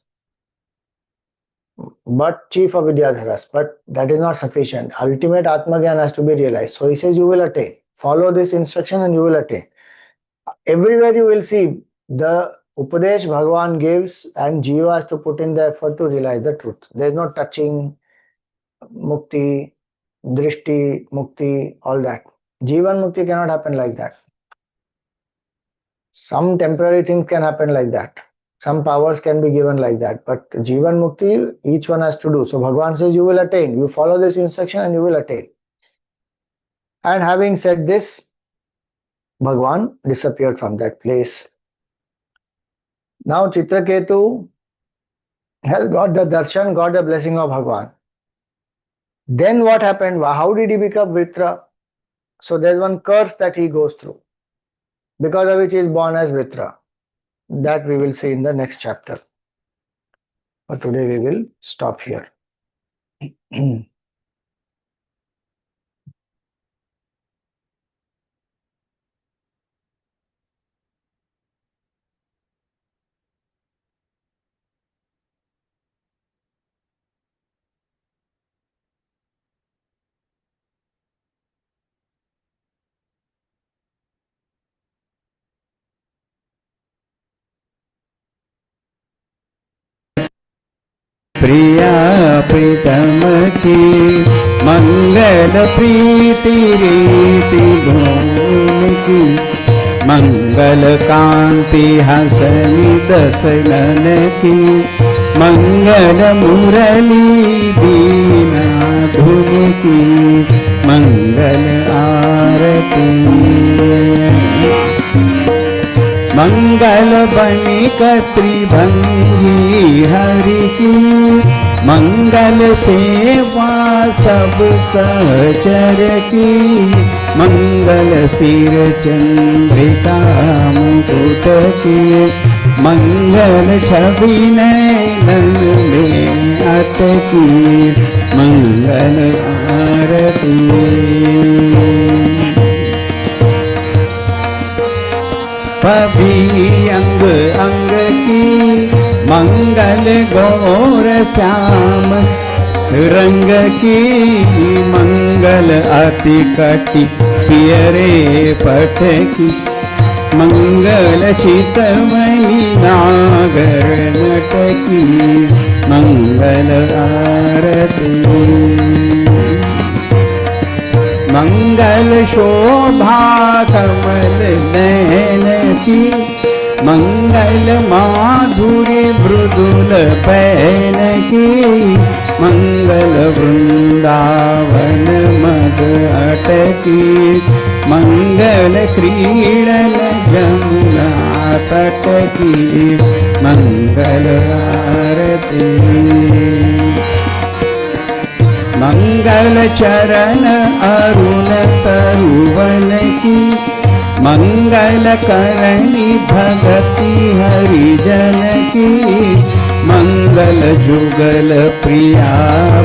Speaker 1: but chief of Vidyadharas, but that is not sufficient. Ultimate Atmagyan has to be realized. So he says you will attain. Follow this instruction and you will attain. Everywhere you will see the Upadesh Bhagavan gives and Jiva has to put in the effort to realize the truth. There is no touching, mukti, drishti, mukti, all that. Jivan mukti cannot happen like that. Some temporary things can happen like that. Some powers can be given like that. But Jivan mukti, each one has to do. So Bhagavan says you will attain. You follow this instruction and you will attain. And having said this, Bhagavan disappeared from that place. Now Chitraketu has got the darshan, got the blessing of Bhagavan. Then what happened? How did he become Vritra? So there's one curse that he goes through, because of which he is born as Vritra. That we will see in the next chapter. But today we will stop here.
Speaker 2: प्रिया प्रीतम की मंगल प्रीति रीति धूम की मंगल कांति हसनी दसनन की मंगल मुरली दीना धुन की मंगल आरती मंगल बनिक त्रिभंगी हरि की मंगल सेवा सब सहचर की मंगल सिर चंद्रिका मुकुट की मंगल छवि नैनन में अटकी मंगल आरती पभी अंग अंग की मंगल गौर श्याम रंग की मंगल अति कटि पियरे पट की मंगल चितमणि नागर नट की मंगल आरती मंगल शोभा कमल नयन की मंगल माधुरी मृदुल पैन की मंगल वृंदावन मद अटकी मंगल क्रीडन जमुना तट की मंगल आरती मंगल चरण अरुण तरुवन की मंगल करणी भगति हरिजन की मंगल जुगल प्रिया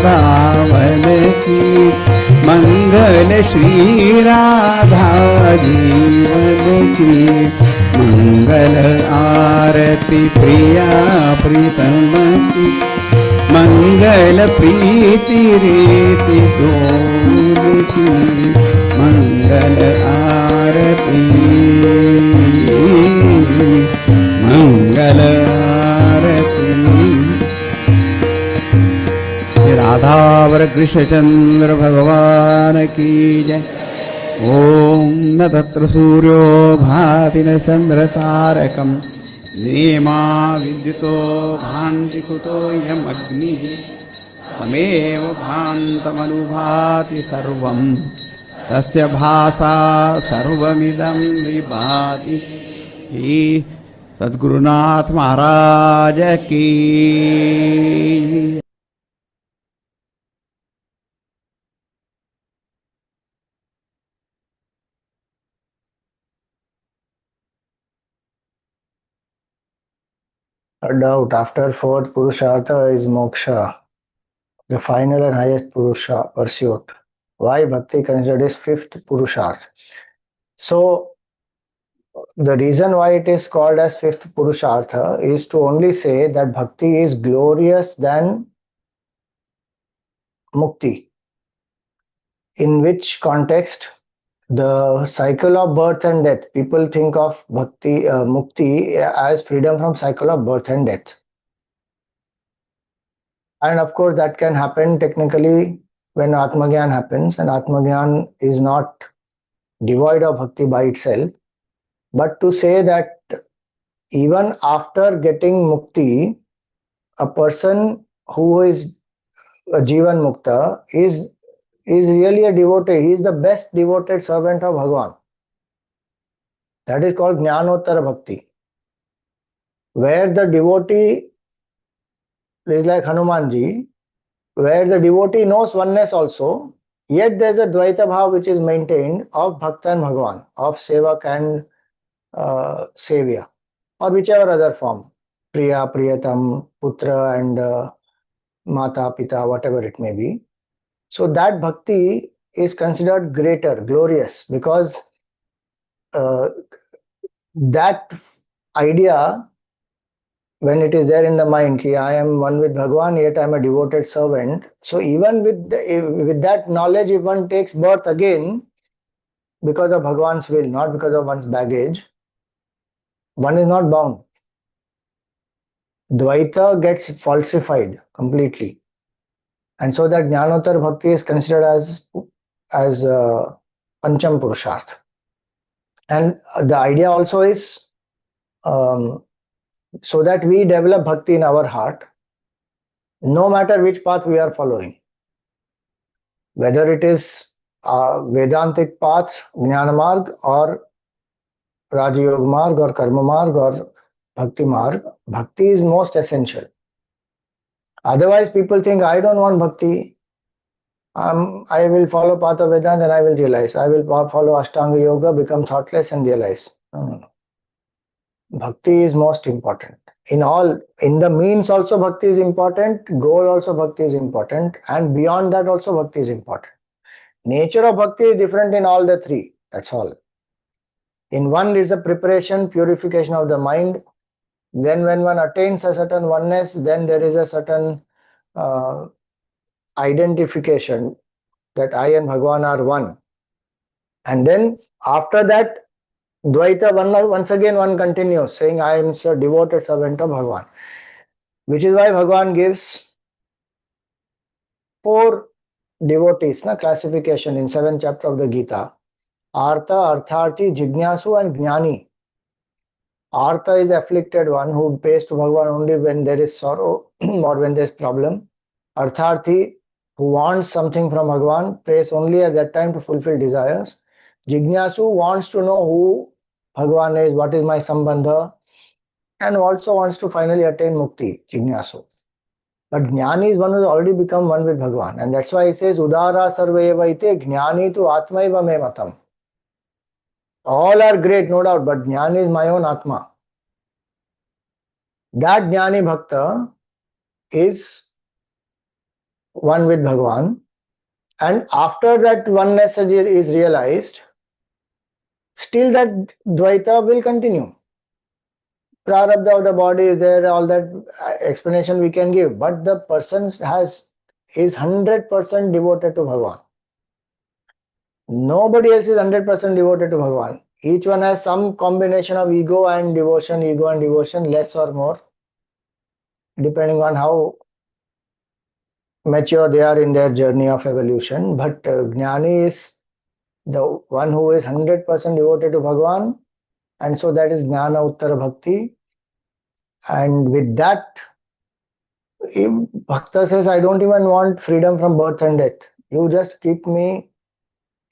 Speaker 2: भावन की मंगल श्री राधा जीवन की मंगल आरती प्रिया प्रीतम की मंगल प्रीति रीति डोल की मंगल आरती मंगल आरती राधावर कृष्णचंद्र भगवान की जय। ओम न तत्र सूर्यो भाति न चंद्र तारकम् नेमा विद्युतो भान्ति कुतो यमग्निः तमेव भान्तमनुभाति सर्वं तस्य भासा सर्वमिदं विभाति। सद्गुरुनाथ महाराज की।
Speaker 1: A doubt after fourth Purushartha is moksha, the final and highest Purusha pursuit. Why Bhakti considered is fifth Purushartha? So, the reason why it is called as fifth Purushartha is to only say that Bhakti is glorious than Mukti. In which context? The cycle of birth and death. People think of Bhakti, Mukti as freedom from cycle of birth and death. And of course, that can happen technically when Atmagyan happens, and Atmagyan is not devoid of bhakti by itself. But to say that even after getting mukti, a person who is a Jivan Mukta is really a devotee. He is the best devoted servant of Bhagavan. That is called Jnanottara Bhakti. Where the devotee is like Hanumanji, where the devotee knows oneness also, yet there is a Dvaita Bhav which is maintained of Bhakta and Bhagavan, of Sevak and Sevya, or whichever other form. Priya, Priyatam, Putra, and Mata, Pita, whatever it may be. So that bhakti is considered greater, glorious, because uh, that idea, when it is there in the mind, ki I am one with Bhagwan, yet I am a devoted servant. So even with that knowledge, if one takes birth again because of Bhagwan's will, not because of one's baggage, one is not bound. Dvaita gets falsified completely, and so that Jnanotar Bhakti is considered as Pancham Purusharth. And the idea also is um, so that we develop bhakti in our heart, no matter which path we are following, whether it is Vedantic path, Jnana Marg, or Raja Yoga Marg, or Karma Marg, or Bhakti Marg. Bhakti is most essential. Otherwise, people think, I don't want bhakti. I will follow path of Vedanta and I will realize. I will follow Ashtanga Yoga, become thoughtless and realize. No, no, no. Bhakti is most important. In the means also bhakti is important, goal also bhakti is important, and beyond that also bhakti is important. Nature of bhakti is different in all the three. That's all. In one is a preparation, purification of the mind. Then when one attains a certain oneness, then there is a certain uh, identification that I and Bhagavan are one. And then after that, Dvaita, once again one continues saying, I am a devoted servant of Bhagavan. Which is why Bhagavan gives four devotees classification in 7th chapter of the Gita. Artha, Artharthi, Jignasu and Jnani. Artha is afflicted one who prays to Bhagavan only when there is sorrow or when there is problem. Artharthi, who wants something from Bhagavan, prays only at that time to fulfill desires. Jignasu wants to know who Bhagavan is, what is my sambandha, and also wants to finally attain mukti, Jignasu. But Jnani is one who has already become one with Bhagavan. And that's why he says, Udara sarvevaite jnani tu atmaiva me matam. All are great, no doubt, but Jnani is my own Atma. That Jnani Bhakta is one with Bhagavan. And after that oneness is realized, still that Dvaita will continue. Prarabdha of the body is there, all that explanation we can give. But the person is 100% devoted to Bhagavan. Nobody else is 100% devoted to Bhagavan. Each one has some combination of ego and devotion, less or more, depending on how mature they are in their journey of evolution. But Jnani is the one who is 100% devoted to Bhagavan, and so that is Jnana Uttara Bhakti. And with that, if Bhakta says, I don't even want freedom from birth and death. You just keep me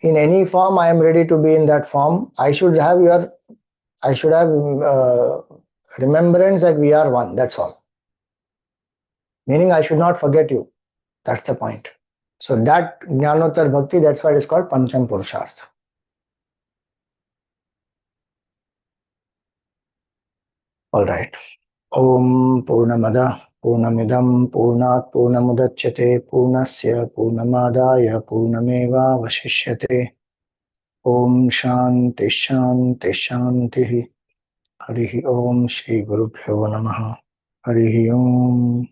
Speaker 1: in any form, I am ready to be in that form. I should have remembrance that we are one. That's all. Meaning I should not forget you. That's the point. So that Jnanotar Bhakti, that's why it is called Pancham Purusharth. All right. Om Purnamada Purnamidam Purnat Purnamudachyate Purnasya Purnamadaya Purnameva Vashishyate. Om Shanti Shanti Shanti. Harihi Om Shri Gurubhyo Namaha. Harihi Om.